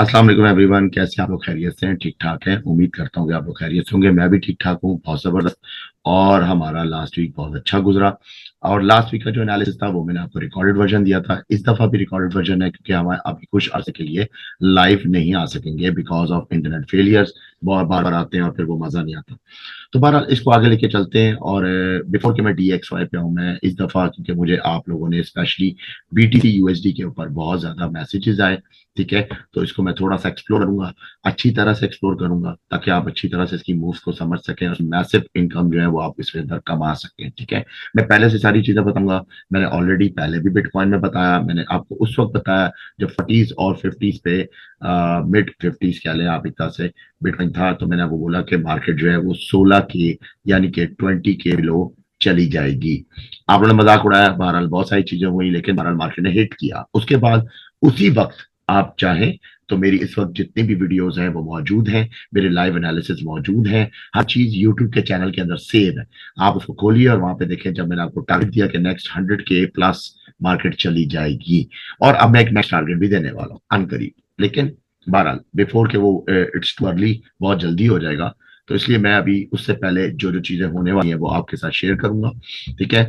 अस्सलाम वालेकुम एवरीवन। कैसे आप लोग? खैरियत से हैं? ठीक ठाक हैं? उम्मीद करता हूँ कि आप लोग खैरियत से होंगे। मैं भी ठीक ठाक हूँ, बहुत ज़बरदस्त। और हमारा लास्ट वीक बहुत अच्छा गुजरा। और लास्ट वीक का जो एनालिसिस था वो मैंने आपको रिकॉर्डेड वर्जन दिया था। इस दफ़ा भी रिकॉर्डेड वर्जन है क्योंकि हम अभी कुछ अर्से के लिए लाइव नहीं आ सकेंगे बिकॉज ऑफ इंटरनेट फेलियर्स। बहुत बार बार आते हैं और फिर वो मज़ा नहीं आता। तो बहरहाल इसको आगे लेके चलते हैं। और बिफोर कि मैं DXY पे हूँ, मैं इस दफ़ा, क्योंकि मुझे आप लोगों ने स्पेशली BTC USD के ऊपर बहुत ज़्यादा मैसेजेस आए, ठीक है, तो इसको मैं थोड़ा सा एक्सप्लोर करूंगा, अच्छी तरह से एक्सप्लोर करूंगा, ताकि आप अच्छी तरह से इसकी मूव्स को समझ सकें और मैसिव इनकम जो है वो आप इसके अंदर कमा सकें। ठीक है, मैं पहले से सारी चीजें बताऊंगा। मैंने ऑलरेडी पहले भी बिटकॉइन में बताया, मैंने आपको उस वक्त बताया जब 40s और 50s पे, मिड 50s कह लें आप एक तरह से, बिटकॉइन था। तो मैंने आपको बोला कि मार्केट जो है वो 16 के यानी कि 20 के लो चली जाएगी। आप लोगों ने मजाक उड़ाया, बहरहाल बहुत सारी चीजें हुई, लेकिन बहरहाल मार्केट ने हिट किया। उसके बाद उसी वक्त आप चाहें तो मेरी इस वक्त जितनी भी वीडियोस हैं वो मौजूद हैं, मेरे लाइव एनालिसिस मौजूद हैं, हर चीज यूट्यूब के चैनल के अंदर सेव है। आप उसको खोलिए और वहां पे देखें, जब मैंने आपको टारगेट दिया कि नेक्स्ट 100 के प्लस मार्केट चली जाएगी। और अब मैं एक नेक्स्ट टारगेट भी देने वाला हूँ अनकरीब, लेकिन बहरहाल बिफोर के वो इट्स टू अर्ली, बहुत जल्दी हो जाएगा। तो इसलिए मैं अभी उससे पहले जो जो चीजें होने वाली हैं वो आपके साथ शेयर करूंगा। ठीक है,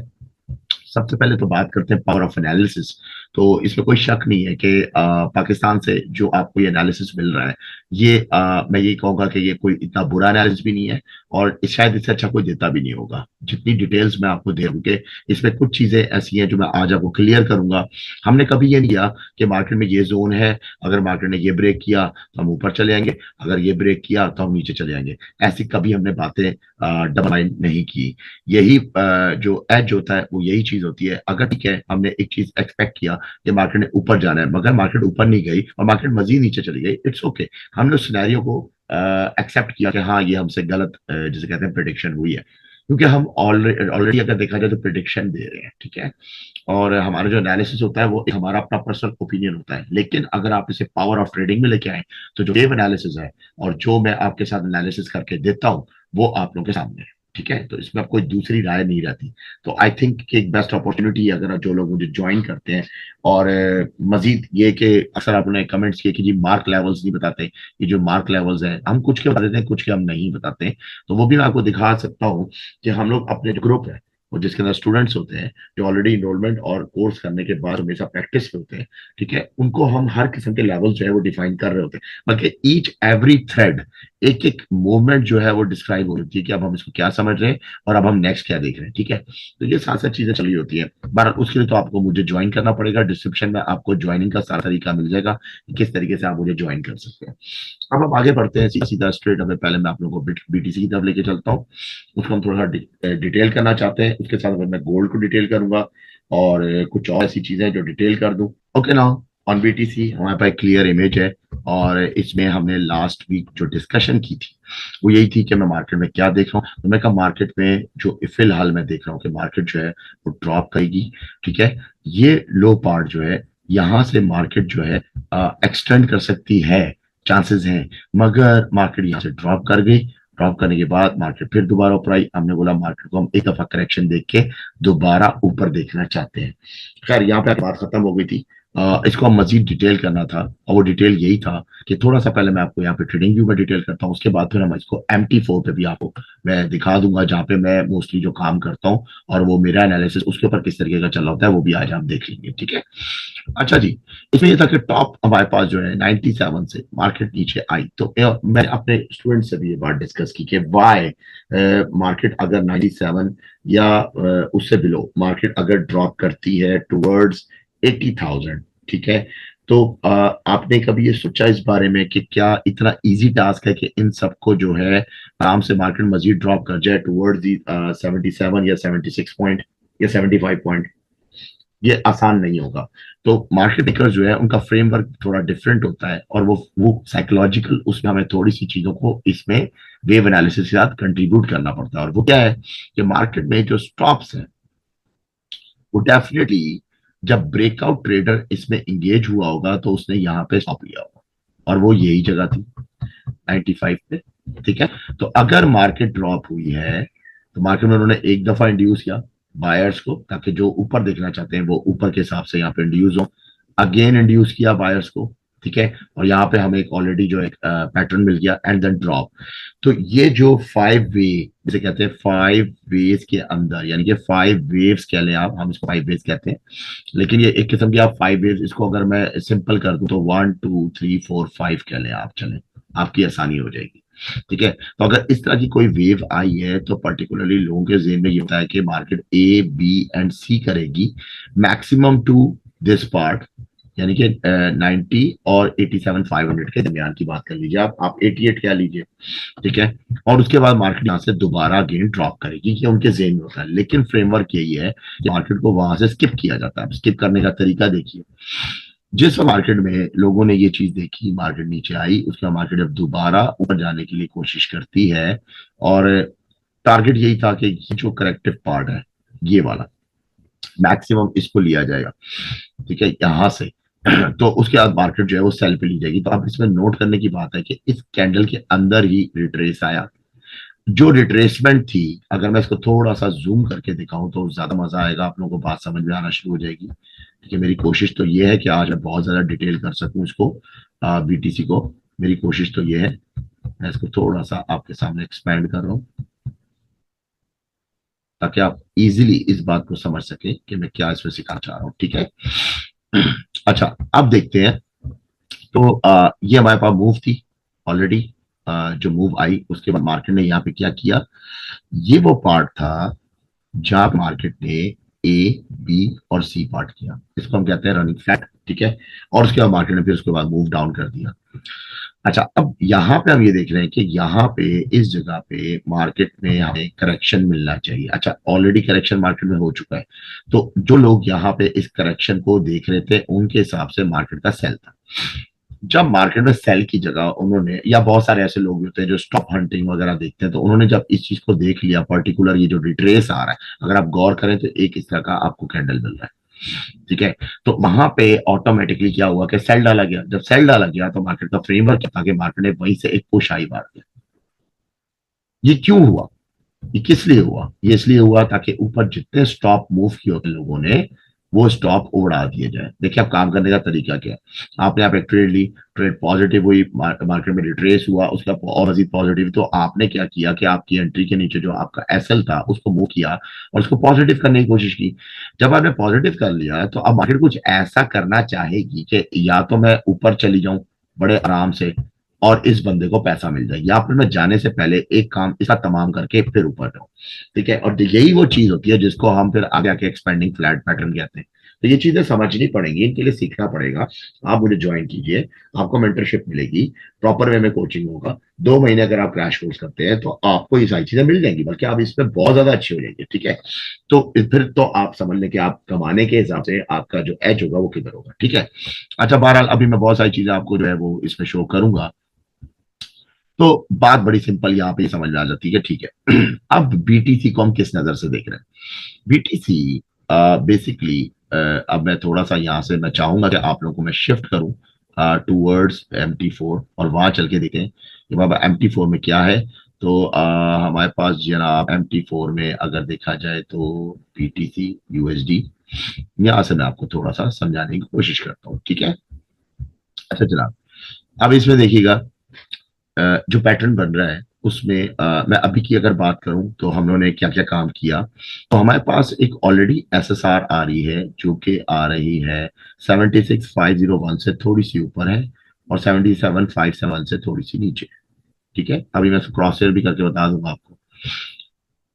सबसे पहले तो बात करते हैं पावर ऑफ एनालिसिस। तो इसमें कोई शक नहीं है कि पाकिस्तान से जो आपको ये एनालिसिस मिल रहा है, ये मैं ये कहूंगा कि ये कोई इतना बुरा एनालिसिस भी नहीं है, और शायद इससे अच्छा कोई देता भी नहीं होगा। जितनी डिटेल्स मैं आपको दे दूं कि इसमें कुछ चीजें ऐसी हैं जो मैं आज आपको क्लियर करूंगा। हमने कभी ये नहीं किया कि मार्केट में ये जोन है, अगर मार्केट ने ये ब्रेक किया तो हम ऊपर चले जाएंगे, अगर ये ब्रेक किया तो हम नीचे चले जाएंगे। ऐसी कभी हमने बातें डबल माइंड नहीं की। यही जो एज होता है वो यही चीज होती है। अगर ठीक है, हमने एक चीज एक्सपेक्ट किया कि मार्केट ने ऊपर जाना है, मगर मार्केट ऊपर नहीं गई और मार्केट मजीद नीचे चली गई, इट्स ओके। हमने उस सिनेरियो को एक्सेप्ट किया कि हाँ ये हमसे गलत, जिसे कहते हैं, प्रिडिक्शन हुई है। क्योंकि हम ऑलरेडी अगर देखा जाए तो प्रिडिक्शन दे रहे हैं, ठीक है। और हमारा जो एनालिसिस होता है वो हमारा अपना पर्सनल ओपिनियन होता है, लेकिन अगर आप इसे पावर ऑफ ट्रेडिंग में लेके आए तो जो वेव एनालिसिस है और जो मैं आपके साथ एनालिसिस करके देता हूँ वो आप लोगों के सामने है। ठीक है, तो इसमें अब कोई दूसरी राय नहीं रहती। तो आई थिंक कि एक बेस्ट अपॉर्चुनिटी है अगर जो लोग मुझे ज्वाइन करते हैं। और मजीद ये कि अक्सर आपने कमेंट्स किए कि जी मार्क लेवल्स नहीं बताते। ये जो मार्क लेवल्स हैं हम कुछ के बता देते हैं, कुछ के हम नहीं बताते। तो वो भी मैं आपको दिखा सकता हूँ कि हम लोग अपने जो ग्रुप है और जिसके अंदर स्टूडेंट्स होते हैं, जो ऑलरेडी इनरोलमेंट और कोर्स करने के बाद हमेशा प्रैक्टिस पे होते हैं, ठीक है, उनको हम हर किस्म के लेवल जो है वो डिफाइन कर रहे होते हैं। बल्कि ईच एवरी थ्रेड, एक एक मूवमेंट जो है वो डिस्क्राइब हो रही है कि अब हम इसको क्या समझ रहे हैं और अब हम नेक्स्ट क्या देख रहे हैं। ठीक है, तो ये साथ साथ चीजें चली होती है। बहरहाल उसके लिए तो आपको मुझे ज्वाइन करना पड़ेगा। डिस्क्रिप्शन में आपको ज्वाइनिंग का सारा तरीका मिल जाएगा कि किस तरीके से आप मुझे ज्वाइन कर सकते हैं। अब हम आगे बढ़ते हैं सीधा सीधा स्ट्रेट। अब पहले मैं आप लोगों को BTC की तरफ लेके चलता हूँ। उसको हम थोड़ा सा डिटेल करना चाहते हैं। उसके साथ मैं गोल्ड को डिटेल करूंगा और कुछ और ऐसी चीजें जो डिटेल कर दूं। ओके ना, ऑन BTC हमारे पास क्लियर इमेज है। और इसमें हमने लास्ट वीक जो डिस्कशन की थी वो यही थी कि मैं मार्केट में क्या देख रहा हूँ। तो मैं कहा मार्केट में जो फिलहाल मैं देख रहा हूँ कि मार्केट जो है वो ड्रॉप करेगी। ठीक है, ये लो पार्ट जो है, यहाँ से मार्केट जो है एक्सटेंड कर सकती है, चांसेस हैं। मगर मार्केट यहाँ से ड्रॉप कर गई। ड्रॉप करने के बाद मार्केट फिर दोबारा ऊपर आई। हमने बोला मार्केट को हम एक दफा करेक्शन देख के दोबारा ऊपर देखना चाहते हैं। खैर यहाँ पे बात खत्म हो गई थी। इसको हम मजीद डिटेल करना था, और वो डिटेल यही था कि थोड़ा सा पहले मैं आपको यहाँ पे ट्रेडिंग व्यू में डिटेल करता हूँ। उसके बाद फिर हम इसको MT4 पे भी आपको मैं दिखा दूंगा, जहाँ पे मैं मोस्टली जो काम करता हूँ और वो मेरा एनालिसिस उसके ऊपर किस तरीके का चल रहा होता है वो भी आज आप देख लेंगे। ठीक है, अच्छा जी। इसमें ये था कि टॉप हमारे पास जो है 97 से मार्केट नीचे आई। तो मैं अपने स्टूडेंट से भी ये बात डिस्कस की कि वाई मार्केट अगर 97 या उससे बिलो मार्केट अगर ड्रॉप करती है टुवर्ड्स 80,000, ठीक है, तो आपने कभी ये सोचा इस बारे में कि क्या इतना इजी टास्क है कि इन सबको जो है आराम से मार्केट मजीद ड्रॉप कर जाए टुवर्ड्स दी 77 या 76 पॉइंट या 75 पॉइंट? ये आसान नहीं होगा। तो मार्केट मेकर जो है उनका फ्रेमवर्क थोड़ा डिफरेंट होता है, और वो साइकोलॉजिकल, उसमें हमें थोड़ी सी चीजों को इसमें वेव एनालिसिस के साथ कंट्रीब्यूट करना पड़ता है। और वो क्या है कि मार्केट में जो स्टॉप्स है वो डेफिनेटली, जब ब्रेकआउट ट्रेडर इसमें इंगेज हुआ होगा तो उसने यहाँ पे स्टॉप लिया होगा, और वो यही जगह थी 95 पे। ठीक है, तो अगर मार्केट ड्रॉप हुई है तो मार्केट में उन्होंने एक दफा इंड्यूस किया बायर्स को, ताकि जो ऊपर देखना चाहते हैं वो ऊपर के हिसाब से यहाँ पे इंड्यूस हो। अगेन इंड्यूस किया बायर्स को, ठीक है, और यहाँ पे हमें एक ऑलरेडी जो एक पैटर्न मिल गया एंड देन ड्रॉप। तो ये जो 5 वे, जिसे कहते हैं 5 वेज के अंदर, यानी कि 5 वेव्स कह लें आप, हम इसको 5 वेज कहते हैं, लेकिन ये एक किस्म की आप 5 वेव्स, इसको अगर मैं सिंपल कर दूं तो 1 2 3 4 5 कह लें आप, चलें, आपकी आसानी हो जाएगी। ठीक है, तो अगर इस तरह की कोई वेव आई है तो पर्टिकुलरली लोगों के जेहन में ये होता है कि मार्केट ए बी एंड सी करेगी मैक्सिमम टू दिस पार्ट, यानी कि 90 और 87,500 के दरमियान की बात कर लीजिए, आप 88 कह लीजिए। ठीक है, और उसके बाद मार्केट यहाँ से दोबारा अगेन ड्रॉप करेगी, ये उनके जेहन में होता है, लेकिन फ्रेमवर्क यही है कि मार्केट को वहां से स्किप किया जाता है। स्किप करने का तरीका देखिए, जिस मार्केट में लोगों ने ये चीज देखी, मार्केट नीचे आई, उसके बाद मार्केट अब दोबारा ऊपर जाने के लिए कोशिश करती है, और टारगेट यही था कि जो करेक्टिव पार्ट है ये वाला मैक्सिमम इसको लिया जाएगा। ठीक है, यहां से तो उसके बाद मार्केट जो है वो सेल पे ली जाएगी। तो अब इसमें नोट करने की बात है कि इस कैंडल के अंदर ही रिट्रेस आया, जो रिट्रेसमेंट थी, अगर मैं इसको थोड़ा सा जूम करके दिखाऊं तो ज्यादा मजा आएगा, आप लोगों को बात समझ में आना शुरू हो जाएगी। ठीक है, मेरी कोशिश तो ये है कि आज मैं बहुत ज्यादा डिटेल कर सकूं इसको, बीटीसी को, मेरी कोशिश तो ये है। मैं इसको थोड़ा सा आपके सामने एक्सपेंड कर रहा हूं ताकि आप इजीली इस बात को समझ सके कि मैं क्या इसमें सिखाना चाह रहा हूं। ठीक है, अच्छा, अब देखते हैं। तो ये हमारे पास मूव थी ऑलरेडी, जो मूव आई उसके बाद मार्केट ने यहाँ पे क्या किया, ये वो पार्ट था जहां मार्केट ने ए बी और सी पार्ट किया, इसको हम कहते हैं रनिंग फ्लैट। ठीक है, और उसके बाद मार्केट ने फिर उसके बाद मूव डाउन कर दिया। अच्छा, अब यहाँ पे हम ये देख रहे हैं कि यहाँ पे इस जगह पे मार्केट में हमें करेक्शन मिलना चाहिए। अच्छा, ऑलरेडी करेक्शन मार्केट में हो चुका है, तो जो लोग यहाँ पे इस करेक्शन को देख रहे थे उनके हिसाब से मार्केट का सेल था। जब मार्केट में सेल की जगह उन्होंने, या बहुत सारे ऐसे लोग होते हैं जो स्टॉप हंटिंग वगैरह देखते हैं, तो उन्होंने जब इस चीज को देख लिया, पर्टिकुलर ये जो रिट्रेस आ रहा है, अगर आप गौर करें तो एक इस तरह का आपको कैंडल मिल रहा है। ठीक है, तो वहां पे ऑटोमेटिकली क्या हुआ कि सेल डाला गया। जब सेल डाला गया तो मार्केट का फ्रेमवर्क था कि मार्केट ने वहीं से एक पुश आई मार दिया। ये क्यों हुआ, ये किस लिए हुआ, ये इसलिए हुआ ताकि ऊपर जितने स्टॉप मूव किए होते लोगों ने वो स्टॉप उड़ा दिए जाए। देखिए, अब काम करने का तरीका क्या है, आपने यहाँ पे ट्रेड ली, ट्रेड पॉजिटिव हुई, मार्केट में रिट्रेस हुआ, उसका और मजीद पॉजिटिव, तो आपने क्या किया कि आपकी एंट्री के नीचे जो आपका एसएल था उसको मूव किया और उसको पॉजिटिव करने की कोशिश की। जब आपने पॉजिटिव कर लिया तो अब मार्केट कुछ ऐसा करना चाहेगी कि या तो मैं ऊपर चली जाऊं बड़े आराम से और इस बंदे को पैसा मिल जाए, या फिर मैं जाने से पहले एक काम इसका तमाम करके फिर ऊपर जाऊं। ठीक है, और यही वो चीज होती है जिसको हम फिर आगे आके एक्सपेंडिंग फ्लैट पैटर्न कहते हैं। तो ये चीजें समझनी पड़ेंगी, इनके लिए सीखना पड़ेगा। आप मुझे ज्वाइन कीजिए, आपको मेंटरशिप मिलेगी, प्रॉपर वे में कोचिंग होगा। 2 महीने अगर आप क्रैश कोर्स करते हैं तो आपको ये सारी चीजें मिल जाएंगी, बल्कि आप इसमें बहुत ज्यादा अच्छे हो जाएंगे। ठीक है, तो फिर तो आप समझ लें कि आप कमाने के हिसाब से आपका जो एज होगा वो किधर होगा। ठीक है, अच्छा, बहरहाल अभी मैं बहुत सारी चीजें आपको जो है वो इसमें शो करूंगा, तो बात बड़ी सिंपल यहाँ पे समझ में आ जाती है। ठीक है, अब बीटीसी को हम किस नजर से देख रहे हैं। बीटीसी बेसिकली, अब मैं थोड़ा सा यहाँ से मैं चाहूंगा कि आप लोगों को मैं शिफ्ट करूं टूवर्ड्स MT4 और वहां चल के देखें कि बाबा MT4 में क्या है। तो हमारे पास जनाब MT4 में अगर देखा जाए तो BTC USD, यहाँ से मैं आपको थोड़ा सा समझाने की कोशिश करता हूँ। ठीक है, अच्छा जनाब, अब इसमें देखिएगा जो पैटर्न बन रहा है उसमें मैं अभी की अगर बात करूं तो हम लोगों ने क्या क्या काम किया। तो हमारे पास एक ऑलरेडी एसएसआर आ रही है जो कि आ रही है 76,501 से थोड़ी सी ऊपर है और 77,571 से थोड़ी सी नीचे। ठीक है, अभी मैं क्रॉस शेयर भी करके बता दूंगा आपको।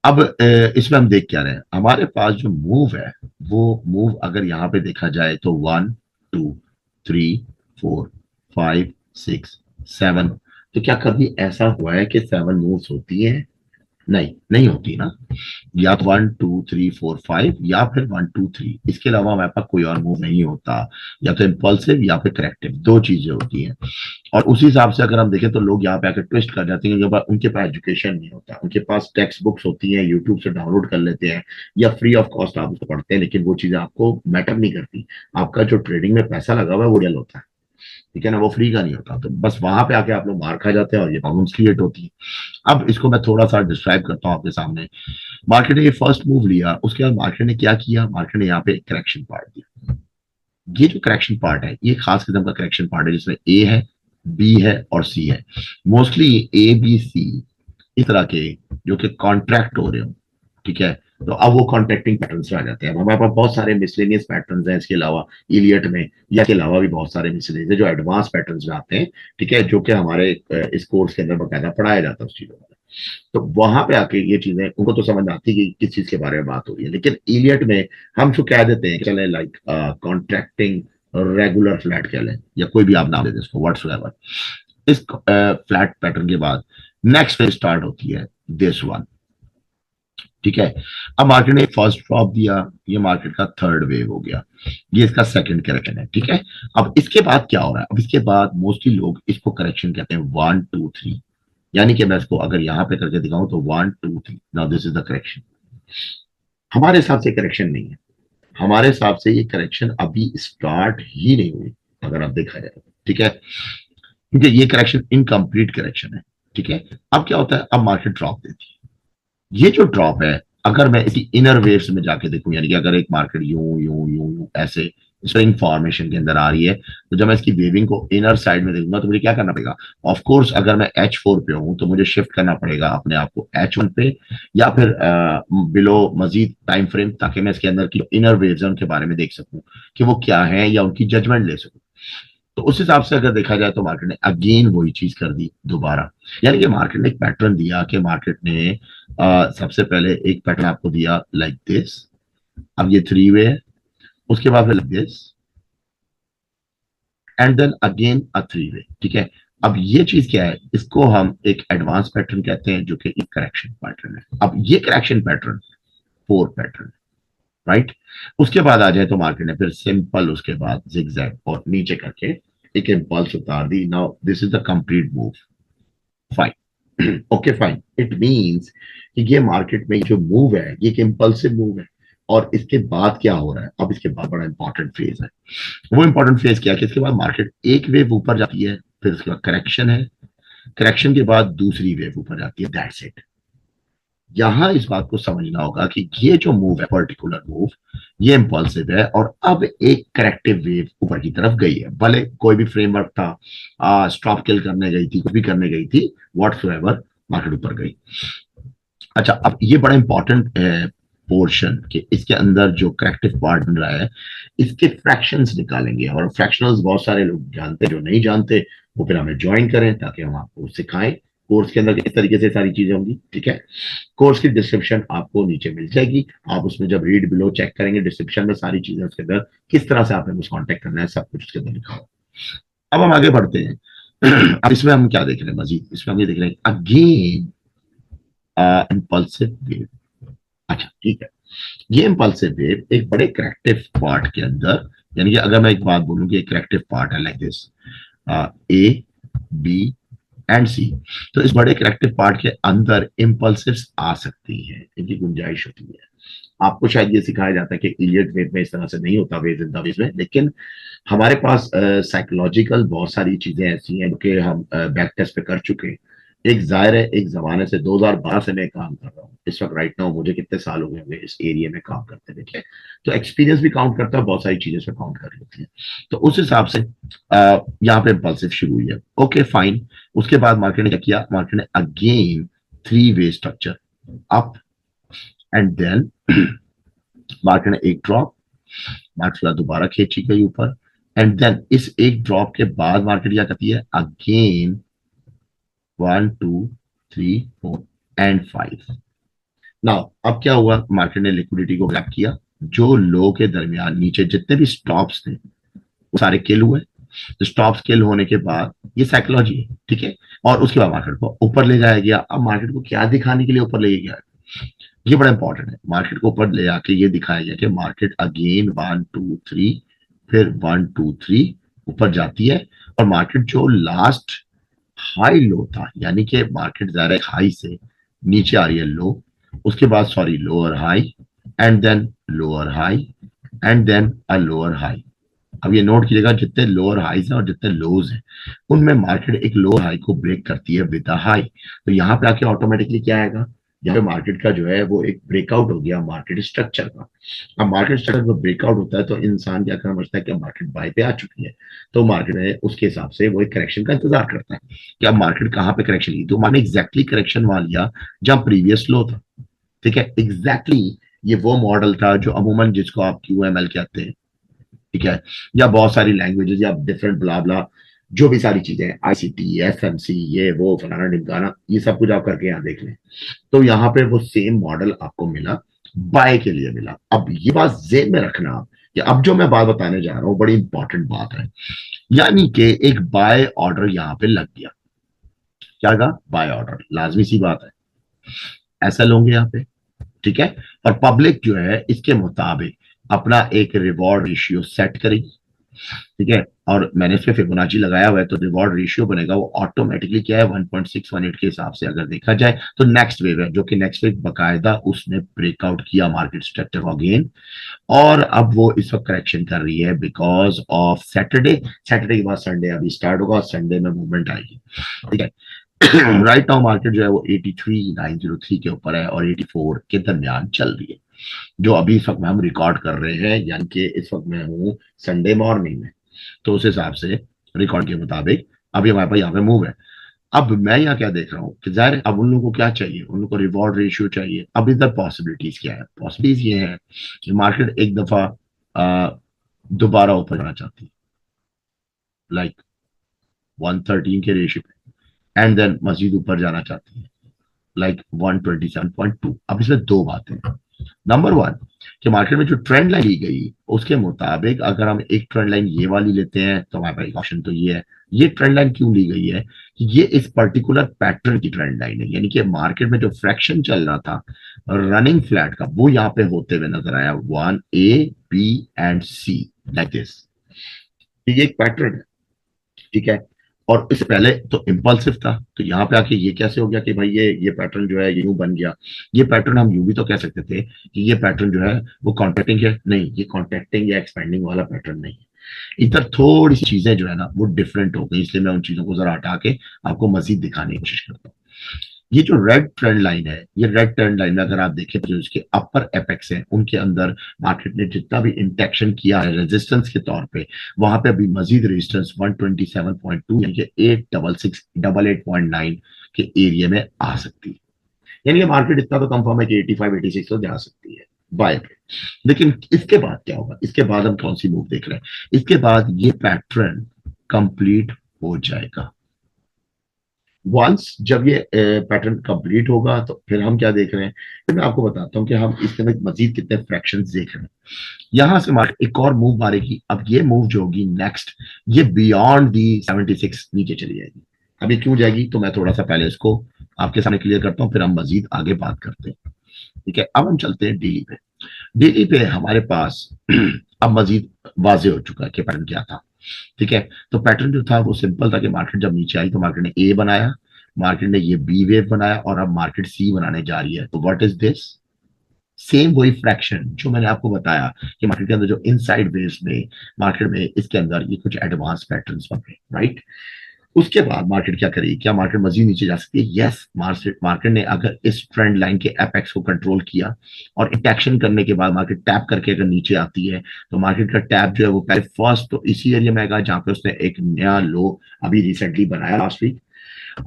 अब इसमें हम देख क्या रहे हैं, हमारे पास जो मूव है वो मूव अगर यहाँ पे देखा जाए तो 1 2 3 4 5 6 7, तो क्या कभी ऐसा हुआ है कि 7 मूव्स होती है? नहीं, नहीं होती ना। या तो 1 2 3 4 5 या फिर 1 2 3, इसके अलावा हमारे पास कोई और मूव नहीं होता। या तो इम्पल्सिव या फिर करेक्टिव, दो चीजें होती हैं। और उसी हिसाब से अगर हम देखें तो लोग यहाँ पे आकर ट्विस्ट कर जाते हैं, उनके पास एजुकेशन नहीं होता, उनके पास टेक्स्ट बुक्स होती हैं, यूट्यूब से डाउनलोड कर लेते हैं या फ्री ऑफ कॉस्ट आप उसको पढ़ते हैं, लेकिन वो चीजें आपको मैटर नहीं करती। आपका जो ट्रेडिंग में पैसा लगा हुआ है वो रियल होता है। ठीक है ना, वो फ्री का नहीं होता। तो बस वहां पे आके आप लोग मार खा जाते हैं और ये प्रॉब्लम्स क्रिएट होती है। अब इसको मैं थोड़ा सा डिस्क्राइब करता हूं आपके सामने। मार्केट ने ये फर्स्ट मूव लिया, उसके बाद मार्केट ने क्या किया, मार्केट ने यहाँ पे करेक्शन पार्ट दिया। ये जो करेक्शन पार्ट है ये खास किस्म का करेक्शन पार्ट है जिसमें ए है, बी है और सी है। मोस्टली ए बी सी इस तरह के जो कि कॉन्ट्रैक्ट हो रहे हो, ठीक है, तो अब वो कॉन्ट्रैक्टिंग पैटर्न्स आ जाते हैं। अब हमारे पास बहुत सारे मिसलेनियस पैटर्न्स हैं इसके अलावा, इलियट में या के अलावा भी बहुत सारे मिसलेनियस है जो एडवांस पैटर्न्स में आते हैं, ठीक है, जो कि हमारे इस कोर्स के अंदर बकायदा पढ़ाया जाता है उस चीजों में। तो वहां पे आके ये चीजें उनको तो समझ आती है कि किस चीज के बारे में बात हो रही है, लेकिन इलियट में हम जो कह देते हैं चले लाइक कॉन्ट्रैक्टिंग रेगुलर फ्लैट कह लें या कोई भी आप नाम दे दें इसको व्हाट्सएवर, इस फ्लैट पैटर्न के बाद नेक्स्ट फेज स्टार्ट होती है दिस वन, ठीक है। अब मार्केट ने फर्स्ट ड्रॉप दिया, ये मार्केट का थर्ड वेव हो गया, ये इसका सेकंड करेक्शन है, ठीक है। अब इसके बाद क्या हो रहा है, अब इसके बाद मोस्टली लोग इसको करेक्शन कहते हैं 1 2 3, यानी कि मैं इसको अगर यहां पे करके दिखाऊं तो 1 2 3, now this is the correction. हमारे हिसाब से करेक्शन नहीं है, हमारे हिसाब से ये करेक्शन अभी स्टार्ट ही नहीं हुई अगर आप देखा जाए, ठीक है, क्योंकि ये करेक्शन इनकम्प्लीट करेक्शन है, ठीक है। अब क्या होता है, अब मार्केट ड्रॉप देती है। ये जो ड्रॉप है अगर मैं इसी इनर वेव्स में जाके देखूं, यानी कि अगर एक मार्केट यूं यूं यूं यूं ऐसे स्विंग फॉर्मेशन के अंदर आ रही है, तो जब मैं इसकी वेविंग को इनर साइड में देखूंगा तो मुझे क्या करना पड़ेगा, ऑफ कोर्स अगर मैं H4 पे हूं तो मुझे शिफ्ट करना पड़ेगा अपने आप को H1 पे या फिर बिलो मजीद टाइम फ्रेम, ताकि मैं इसके अंदर की इनर वेव्स है उनके बारे में देख सकूं कि वो क्या है या उनकी जजमेंट ले सकूं। तो उस हिसाब से अगर देखा जाए तो मार्केट ने अगेन वही चीज कर दी दोबारा, यानी कि मार्केट ने एक पैटर्न दिया कि मार्केट ने सबसे पहले एक पैटर्न आपको दिया लाइक दिस, अब ये थ्री वे है, उसके बाद फिर like this and then again a three way, ठीक है। अब ये चीज क्या है, इसको हम एक एडवांस पैटर्न कहते हैं जो कि एक करेक्शन पैटर्न है। अब ये correction pattern four pattern, right. उसके बाद आ जाए तो मार्केट ने फिर सिंपल उसके बाद जिगजैग और नीचे करके एक इम्पल्स उतार दी, now this is the complete move, fine, okay fine, it means कि ये मार्केट में जो मूव है ये एक इम्पल्सिव मूव है। और इसके बाद क्या हो रहा है, अब इसके बाद बड़ा इंपॉर्टेंट फेज है। वो इंपॉर्टेंट फेज क्या है कि इसके बाद मार्केट एक वेव ऊपर जाती है, फिर उसके बाद करेक्शन है, करेक्शन के बाद दूसरी वेव ऊपर जाती है, दैट्स इट। यहां इस बात को समझना होगा कि ये जो मूव है पर्टिकुलर मूव ये इंपल्सिव है और अब एक करेक्टिव वेव ऊपर की तरफ गई है, भले कोई भी फ्रेमवर्क था, स्टॉप किल करने गई थी, कुछ भी करने गई थी, व्हाटसोएवर, मार्केट ऊपर गई। अच्छा, अब ये बड़ा इंपॉर्टेंट पोर्शन के इसके अंदर जो करेक्टिव पार्ट बन रहा है इसके फ्रैक्शंस निकालेंगे, और फ्रैक्शनल्स बहुत सारे लोग जानते हैं, जो नहीं जानते वो फिर हमें ज्वाइन करें ताकि हम आपको सिखाएं। कोर्स के अंदर इस तरीके से सारी चीजें होंगी, ठीक है। कोर्स की डिस्क्रिप्शन आपको नीचे मिल जाएगी, आप उसमें जब रीड बिलो चेक करेंगे डिस्क्रिप्शन में सारी चीजें उसके अंदर किस तरह से आपने मुझे कॉन्टेक्ट करना है सब कुछ उसके अंदर लिखा हो। अब हम आगे बढ़ते हैं। अब इसमें हम क्या देख रहे हैं मजीद, इसमें हम ये देख रहे हैं अगेन इम्पल्सिव वेव। अच्छा ठीक है, ये इम्पल्सिव वेव एक बड़े करेक्टिव पार्ट के अंदर, यानी कि अगर मैं एक बात बोलूं कि एक करेक्टिव पार्ट है like this A B and C, तो इस बड़े करेक्टिव पार्ट के अंदर इम्पल्सिव्स आ सकती हैं, इनकी गुंजाइश होती है। आपको शायद ये सिखाया जाता है कि इलियट वेव में इस तरह से नहीं होता, वेव इन द वेव में, लेकिन हमारे पास साइकोलॉजिकल बहुत सारी चीजें ऐसी हैं कि हम बैक टेस्ट पे कर चुके हैं। एक जाहिर है एक जमाने से 2012 से मैं काम कर रहा हूँ इस वक्त, राइट नाउ मुझे कितने साल हो गए होंगे इस एरिया में काम करते देखे, तो एक्सपीरियंस भी काउंट करता है, बहुत सारी चीजें से काउंट कर लेती है। तो उस हिसाब से यहाँ पे इम्पल्सिव शुरू हुई है, ओके फाइन। उसके बाद मार्केट ने क्या किया, मार्केट ने again three way structure up and then market ने एक ड्रॉप, मार्केट दोबारा खींची गई ऊपर, एंड देन इस एक ड्रॉप के बाद मार्केट क्या करती है, अगेन 1 2 3 4 एंड 5। नाउ अब क्या हुआ, मार्केट ने लिक्विडिटी को ग्रैब किया, जो लो के दरमियान नीचे जितने भी स्टॉप्स थे वो सारे किल हुए। तो स्टॉप्स किल होने के बाद ये साइकोलॉजी है, ठीक है, और उसके बाद मार्केट को ऊपर ले जाया गया। अब मार्केट को क्या दिखाने के लिए ऊपर ले गया, ये बड़ा इंपॉर्टेंट है। मार्केट को ऊपर ले आके ये दिखाया गया कि मार्केट अगेन 1 2 3 फिर 1 2 3 ऊपर जाती है, और मार्केट जो लास्ट हाई लो था, यानी कि मार्केट डायरेक्ट हाई से नीचे आ रही है लो, उसके बाद sorry lower high and then lower high and then a lower high. अब ये नोट कीजिएगा जितने लोअर हाईज हैं और जितने लोज हैं उनमें मार्केट एक लोअर हाई को ब्रेक करती है विद अ हाई, तो यहाँ पे आके ऑटोमेटिकली क्या आएगा, यहाँ पे मार्केट का जो है वो एक ब्रेकआउट हो गया मार्केट स्ट्रक्चर का। अब मार्केट स्ट्रक्चर में ब्रेकआउट होता है तो इंसान क्या करना समझता है कि मार्केट बाय पे आ चुकी है, तो मार्केट में उसके हिसाब से वो एक करेक्शन का इंतजार करता है कि अब मार्केट कहाँ पे करेक्शन ली, तो मार्केट एग्जैक्टली करेक्शन वहां लिया जहां प्रीवियस लो था। ठीक है, एग्जैक्टली ये वो मॉडल था जो अमूमन जिसको आप QML कहते हैं, ठीक है, या बहुत सारी लैंग्वेजेस या डिफरेंट ब्ला ब्ला, जो भी सारी चीजें ICT FMC ये वो फलाना ढिमकाना, ये सब कुछ आप करके यहाँ देख लें। तो यहाँ पे वो सेम मॉडल आपको मिला, बाय के लिए मिला। अब ये बात जेन में रखना आप कि अब जो मैं बात बताने जा रहा हूँ बड़ी इंपॉर्टेंट बात है, यानी कि एक बाय ऑर्डर यहाँ पे लग गया। क्या लगा? बाय ऑर्डर, लाजमी सी बात है, ऐसा लोगे यहाँ पे, ठीक है। और पब्लिक जो है इसके मुताबिक अपना एक रिवॉर्ड रेशियो सेट करेगी, ठीक है। और मैंने इस पे फिबोनाची लगाया हुआ है, तो रिवॉर्ड रेशियो बनेगा वो ऑटोमेटिकली क्या है 1.618 के हिसाब से अगर देखा जाए तो नेक्स्ट वेव है, जो कि नेक्स्ट वेव बकायदा उसने ब्रेकआउट किया मार्केट स्ट्रक्चर को अगेन, और अब वो इस वक्त करेक्शन कर रही है बिकॉज ऑफ सैटरडे। सैटरडे के बाद संडे अभी स्टार्ट होगा, संडे में मूवमेंट आएगी, ठीक है। राइट नाउ मार्केट जो है वो 83,903 के ऊपर है और 84 के दरमियान चल रही है, जो अभी इस वक्त में हम रिकॉर्ड कर रहे हैं, यानी कि इस वक्त मैं हूँ संडे मॉर्निंग में, तो उस हिसाब से रिकॉर्ड के मुताबिक अभी हमारे पास यहाँ पे मूव है। अब मैं यहाँ क्या देख रहा हूँ कि जाहिर अब उन लोगों को क्या चाहिए, उन लोगों को रिवॉर्ड रेशियो चाहिए। अब इधर पॉसिबिलिटीज क्या है? पॉसिबिलिटीज ये है कि मार्केट एक दफा दोबारा ऊपर जाना चाहती है, लाइक 113 के रेशियो पे, एंड देन मजीद ऊपर जाना चाहती है लाइक 127.2। अब इसमें दो बातें हैं। नंबर वन, कि मार्केट में जो ट्रेंड लाइन ली गई उसके मुताबिक अगर हम एक ट्रेंड लाइन ये वाली लेते हैं तो हमारे पास ऑप्शन तो ये है। ये ट्रेंड लाइन क्यों ली गई है कि ये इस पर्टिकुलर पैटर्न की ट्रेंड लाइन है, यानी कि मार्केट में जो फ्रैक्शन चल रहा था रनिंग फ्लैट का वो यहाँ पे होते हुए नजर आया, 1 A B and C like this. ये एक पैटर्न है, ठीक है। और इससे पहले तो इम्पल्सिव था, तो यहाँ पे आके ये कैसे हो गया कि भाई ये पैटर्न जो है ये यूं बन गया। ये पैटर्न हम यूं भी तो कह सकते थे कि ये पैटर्न जो है वो कॉन्ट्रैक्टिंग है, नहीं ये कॉन्ट्रैक्टिंग या एक्सपेंडिंग वाला पैटर्न नहीं है। इधर थोड़ी सी चीजें जो है ना वो डिफरेंट हो गई, इसलिए मैं उन चीजों को जरा हटा के आपको मजीद दिखाने की कोशिश करता हूँ। ये जो रेड ट्रेंड लाइन है, ये रेड ट्रेंड लाइन में अगर आप देखें तो उसके अपर एपेक्स है उनके अंदर मार्केट ने जितना भी इंटेक्शन किया है रेजिस्टेंस के तौर पे, वहां पे अभी मजीद रेजिस्टेंस 127.2 यानी कि 866 889 के एरिया में आ सकती है। यानी कि मार्केट इतना तो कंफर्म है कि 85 86 तो जा सकती है बाय पे। लेकिन इसके बाद क्या होगा? इसके बाद हम कौन सी मूव देख रहे हैं? इसके बाद ये पैटर्न कंप्लीट हो जाएगा। वंस जब ये पैटर्न कंप्लीट होगा तो फिर हम क्या देख रहे हैं, फिर मैं आपको बताता हूँ कि हम इसके अंदर मजीद कितने फ्रैक्शंस देख रहे हैं। यहां से मार्केट एक और मूव मारेगी। अब ये मूव जो होगी नेक्स्ट, ये बियॉन्ड दी 76 नीचे चली जाएगी। अब ये क्यों जाएगी तो मैं थोड़ा सा पहले इसको आपके सामने क्लियर करता हूँ, फिर हम मजीद आगे बात करते हैं, ठीक है। अब हम चलते हैं डेली पे। डेली पे हमारे पास अब मजीद वाजे हो चुका है कि पैटर्न क्या था, ठीक है। तो पैटर्न जो था वो सिंपल था कि मार्केट जब नीचे आई तो मार्केट ने ए बनाया, मार्केट ने ये बी वेव बनाया और अब मार्केट सी बनाने जा रही है। तो व्हाट इज दिस? सेम वही फ्रैक्शन जो मैंने आपको बताया कि मार्केट के अंदर जो इनसाइड वेव्स में मार्केट में इसके अंदर ये कुछ एडवांस पैटर्न्स बन रहे, राइट। उसके बाद मार्केट क्या करेगी? क्या मार्केट मजीद नीचे जा सकती है? यस, मार्केट ने अगर इस ट्रेंड लाइन के एपेक्स को कंट्रोल किया और इंटेक्शन करने के बाद मार्केट टैप करके अगर नीचे आती है तो मार्केट का टैप जो है वो पहले फर्स्ट तो इसी एरिया में आएगा जहां पे उसने एक नया लो अभी रिसेंटली बनाया लास्ट वीक,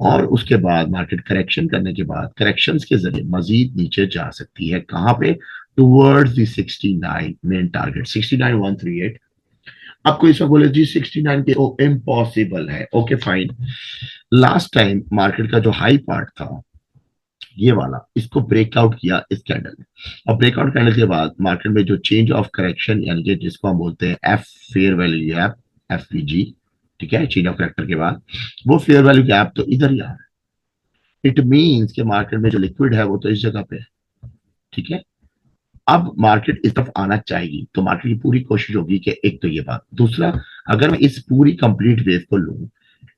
और उसके बाद मार्केट करेक्शन करने के बाद करेक्शंस के जरिए मजीद नीचे जा सकती है। कहां पे? Towards the 69 main target 69,138। अब कोई सब बोले जी 69 के ओ इम्पॉसिबल है, okay fine. Last time market का जो हाई पार्ट था ये वाला, इसको ब्रेकआउट किया इस कैंडल ने, और ब्रेकआउट कैंडल के बाद मार्केट में जो चेंज ऑफ करेक्शन यानी कि जिसको हम बोलते हैं F fair value gap, FVG, ठीक है, चेंज ऑफ करेक्टर के बाद वो फेयर वैल्यू गैप तो इधर ही आ रहा है। इट मीन्स कि मार्केट में जो लिक्विड है वो तो इस जगह पे है, ठीक है। अब मार्केट इस तरफ आना चाहेगी तो मार्केट की पूरी कोशिश होगी कि एक तो ये बात, दूसरा अगर मैं इस पूरी कंप्लीट वेव को लूं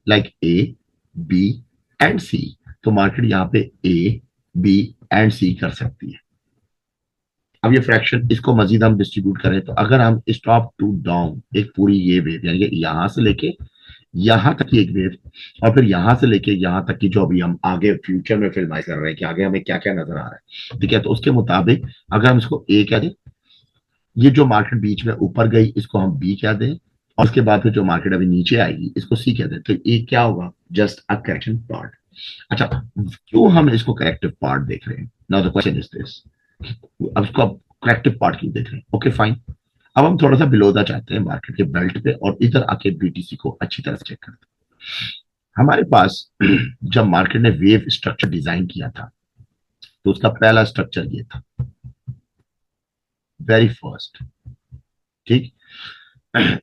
like A B and C, तो मार्केट यहाँ पे A B and C कर सकती है। अब ये फ्रैक्शन इसको मजीद हम डिस्ट्रीब्यूट करें तो अगर हम स्टॉप टू डाउन एक पूरी ये वेव यानी कि यहां से लेके यहां तक की एक वेव, और फिर यहां से लेके यहां तक की जो अभी हम आगे फ्यूचर में फिल्माइज कर रहे हैं कि आगे हमें क्या क्या नजर आ रहा है, ठीक है। तो उसके मुताबिक अगर हम इसको ए कह दें, ये जो मार्केट बीच में ऊपर गई इसको हम बी कह दें, और उसके बाद फिर जो मार्केट अभी नीचे आएगी इसको सी कह दें, तो ये क्या होगा, जस्ट अ करेक्शन पार्ट। अच्छा, क्यों हम इसको करेक्टिव पार्ट देख रहे हैं, now the question is this, अब इसको करेक्टिव पार्ट क्यों देख रहे हैं, ओके फाइन। अब हम थोड़ा सा बिलो द चाहते हैं मार्केट के बेल्ट पे, और इधर आके बीटीसी को अच्छी तरह से चेक करते हैं। हमारे पास जब मार्केट ने वेव स्ट्रक्चर डिजाइन किया था, तो उसका पहला स्ट्रक्चर ये था, वेरी फर्स्ट, ठीक।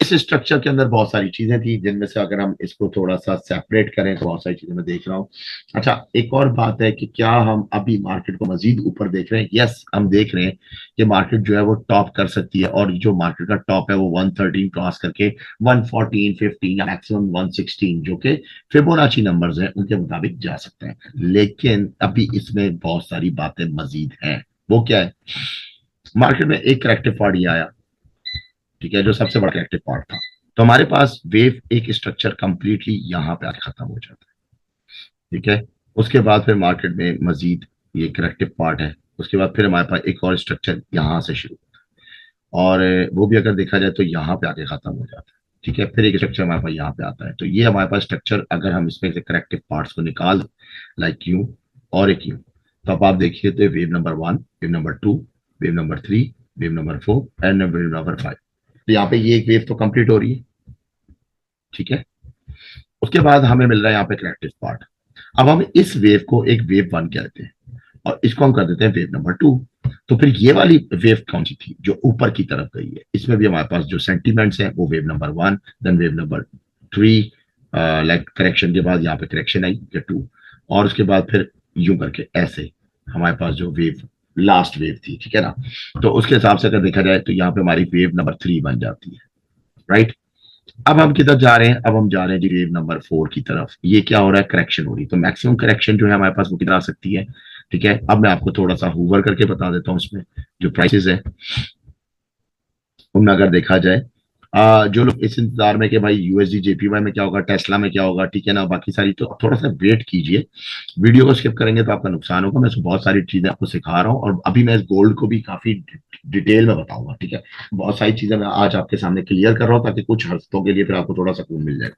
इस स्ट्रक्चर के अंदर बहुत सारी चीजें थी, जिनमें से अगर हम इसको थोड़ा सा सेपरेट करें तो बहुत सारी चीजें मैं देख रहा हूँ। अच्छा, एक और बात है कि क्या हम अभी मार्केट को मजीद ऊपर देख रहे हैं, यस हम देख रहे हैं कि मार्केट जो है वो टॉप कर सकती है, और जो मार्केट का टॉप है वो 113 क्रॉस करके 114, 15 या मैक्सिमम 116, जो कि फिबोनाची नंबर्स हैं, उनके मुताबिक जा सकते हैं। लेकिन अभी इसमें बहुत सारी बातें मजीद हैं। वो क्या है, मार्केट में एक करेक्टिव पार्ट ये आया, ठीक है, जो सबसे बड़ा करेक्टिव पार्ट था। तो हमारे पास वेव एक स्ट्रक्चर कंप्लीटली यहां पे आके खत्म हो जाता है, ठीक है। उसके बाद फिर मार्केट में मजीद ये करेक्टिव पार्ट है, उसके बाद फिर हमारे पास एक और स्ट्रक्चर यहां से शुरू, और वो भी अगर देखा जाए तो यहाँ पे आके खत्म हो जाता है, ठीक है। फिर एक स्ट्रक्चर हमारे पास यहाँ पे आता है, तो ये हमारे पास स्ट्रक्चर अगर हम इसमें से करेक्टिव पार्ट्स को निकाल, लाइक क्यू और एक क्यू, तो अब आप देखिए तो wave number 1, wave number 2, wave number 3, wave number 4 and wave number 5। तो यहाँ पे ये एक वेव तो कंप्लीट हो रही है, ठीक है। उसके बाद हमें मिल रहा है यहाँ पे करेक्टिव पार्ट। अब हम इस वेव को एक वेव 1 कहते हैं, और इसको हम कर देते हैं वेव नंबर 2। तो फिर ये वाली वेव कौन सी थी जो ऊपर की तरफ गई है, इसमें भी हमारे पास जो सेंटीमेंट्स हैं वो wave number 1, then wave number 3, like correction के बाद यहाँ पे करेक्शन आई या 2, और उसके बाद फिर यूं करके ऐसे हमारे पास जो वेव लास्ट वेव थी, ठीक है ना। तो उसके हिसाब से अगर देखा जाए तो यहाँ पे हमारी वेव नंबर 3 बन जाती है, राइट। अब हम किधर जा रहे हैं, अब हम जा रहे हैं जी वेव नंबर 4 की तरफ। ये क्या हो रहा है, करेक्शन हो रही है, तो मैक्सिमम करेक्शन जो है हमारे पास वो किधर आ सकती है, ठीक है। अब मैं आपको थोड़ा सा हूवर करके बता देता हूँ इसमें जो प्राइसेस है उनमें अगर देखा जाए, जो लोग इस इंतजार में कि भाई यूएसडी जेपीवाई में क्या होगा, टेस्ला में क्या होगा, ठीक है ना, बाकी सारी, तो थोड़ा सा वेट कीजिए। वीडियो को स्किप करेंगे तो आपका नुकसान होगा। मैं बहुत सारी चीजें आपको सिखा रहा हूँ, और अभी मैं इस गोल्ड को भी काफी डिटेल में बताऊंगा, ठीक है। बहुत सारी चीजें मैं आज आपके सामने क्लियर कर रहा हूँ, ताकि कुछ हफ्तों के लिए फिर आपको थोड़ा सकून मिल जाए।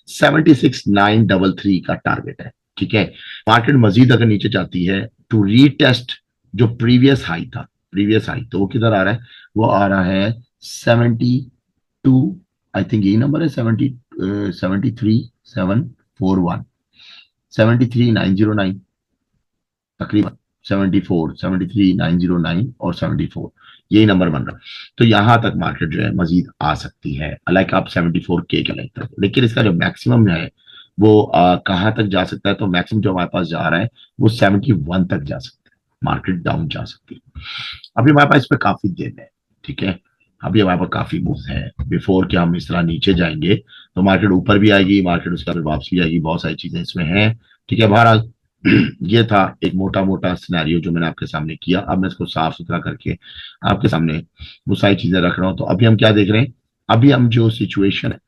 76,933 का टारगेट है, ठीक है। मार्केट मजीद अगर नीचे जाती है टू रीटेस्ट जो प्रीवियस हाई था, प्रीवियस हाई, तो वो किधर आ रहा है, वो आ रहा है 72, आई थिंक यही नंबर है, 73,741, 73,909, तकरीबन 74, 73,909 और 74, यही नंबर बन रहा है। तो यहां तक मार्केट जो है मजीद आ सकती है, लाइक आप 74K के लाइक तक। लेकिन इसका जो मैक्सिमम है वो कहाँ तक जा सकता है, तो मैक्सिमम जो हमारे पास जा रहा है वो 71 तक जा सकता है, मार्केट डाउन जा सकती है। अभी हमारे पास इस पर काफी दिन है, ठीक है। अभी हमारे पास काफी मूव है बिफोर कि हम इस तरह नीचे जाएंगे, तो मार्केट ऊपर भी आएगी, मार्केट उसके बाद वापस भी आएगी, बहुत सारी चीजें इसमें हैं, ठीक है। बहरहाल ये था एक मोटा मोटा सिनेरियो जो मैंने आपके सामने किया। अब मैं इसको साफ सुथरा करके आपके सामने वो सारी चीजें रख रहा हूं। तो अभी हम क्या देख रहे हैं, अभी हम जो सिचुएशन है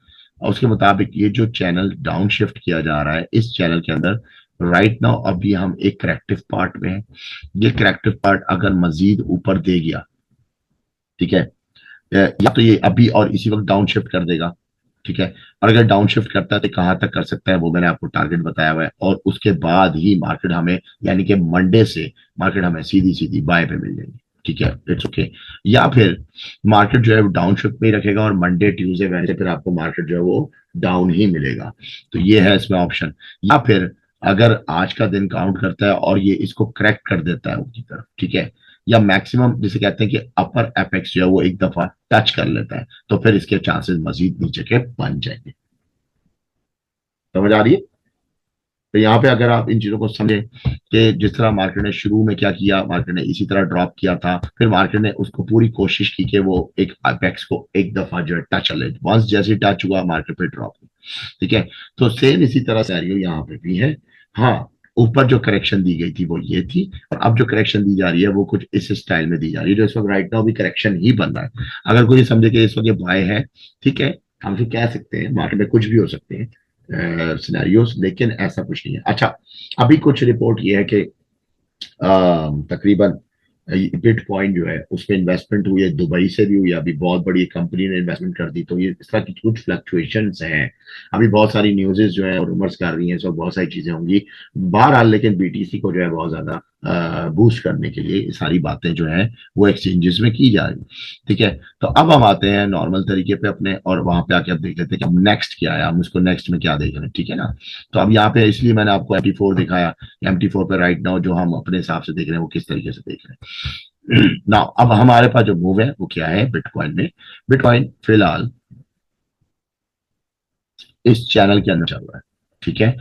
उसके मुताबिक ये जो चैनल डाउन शिफ्ट किया जा रहा है, इस चैनल के अंदर राइट नाउ अभी हम एक करेक्टिव पार्ट में है। ये करेक्टिव पार्ट अगर मजीद ऊपर दे गया, ठीक है, या तो ये अभी और इसी वक्त डाउन शिफ्ट कर देगा, ठीक है। और अगर डाउन शिफ्ट करता है तो कहां तक कर सकता है वो मैंने आपको टारगेट बताया हुआ है, और उसके बाद ही मार्केट हमें, यानी कि मंडे से मार्केट हमें सीधी सीधी बाय पे मिल जाएगी, ठीक है, इट्स ओके। या फिर मार्केट जो है डाउन शिफ्ट में ही रखेगा, और मंडे ट्यूसडे वैसे फिर आपको मार्केट जो है वो डाउन ही मिलेगा। तो ये है इसमें ऑप्शन। या फिर अगर आज का दिन काउंट करता है और ये इसको करेक्ट कर देता है ऊपर की तरफ, ठीक है, या मैक्सिमम जिसे कहते हैं कि अपर एपेक्स जो है वो एक दफा टच कर लेता है, तो फिर इसके चांसेस मजीद नीचे के बन जाएंगे। समझ आ रही है। तो यहाँ पे अगर आप इन चीजों को समझें कि जिस तरह मार्केट ने शुरू में क्या किया, मार्केट ने इसी तरह ड्रॉप किया था, फिर मार्केट ने उसको पूरी कोशिश की कि वो एक अपेक्स को एक दफा जो है टच कर ले, वंस जैसे टच हुआ मार्केट पे ड्रॉप, ठीक है। तो सेम इसी तरह सैरियो यहाँ पे भी है। हाँ, ऊपर जो करेक्शन दी गई थी वो ये थी, और अब जो करेक्शन दी जा रही है वो कुछ इस स्टाइल में दी जा रही है, जो इस वक्त राइट नाउ भी करेक्शन ही बन रहा है। अगर कोई समझे कि इस वक्त ये बाय है, ठीक है, हम तो कह सकते हैं मार्केट में कुछ भी हो सकते हैं सिनेरियोस, लेकिन ऐसा कुछ नहीं है। अच्छा, अभी कुछ रिपोर्ट ये है कि तकरीबन बिटकॉइन जो है उसमें इन्वेस्टमेंट हुई है, दुबई से भी हुई है, अभी बहुत बड़ी कंपनी ने इन्वेस्टमेंट कर दी, तो ये इस तरह की कुछ फ्लक्चुएशंस हैं। अभी बहुत सारी न्यूज़ेस जो है और रूमर्स कर रही हैं, सब बहुत सारी चीजें होंगी बहरहाल, लेकिन बीटीसी को जो है बहुत ज्यादा बूस्ट करने के लिए ये सारी बातें जो है वो एक्सचेंजेस में की जा रही। ठीक है, तो अब हम आते हैं नॉर्मल तरीके पे अपने, और वहां पे आके अब देख लेते हैं कि हम नेक्स्ट क्या है, हम इसको नेक्स्ट में क्या देख रहे हैं। ठीक है ना, तो अब यहाँ पे इसलिए मैंने आपको MT4 दिखाया। MT4 पे राइट नाउ जो हम अपने हिसाब से देख रहे हैं वो किस तरीके से देख रहे हैं ना। अब हमारे पास जो मूव है वो क्या है बिटकॉइन में। बिटकॉइन फिलहाल इस चैनल के अंदर चल रहा है। ठीक है,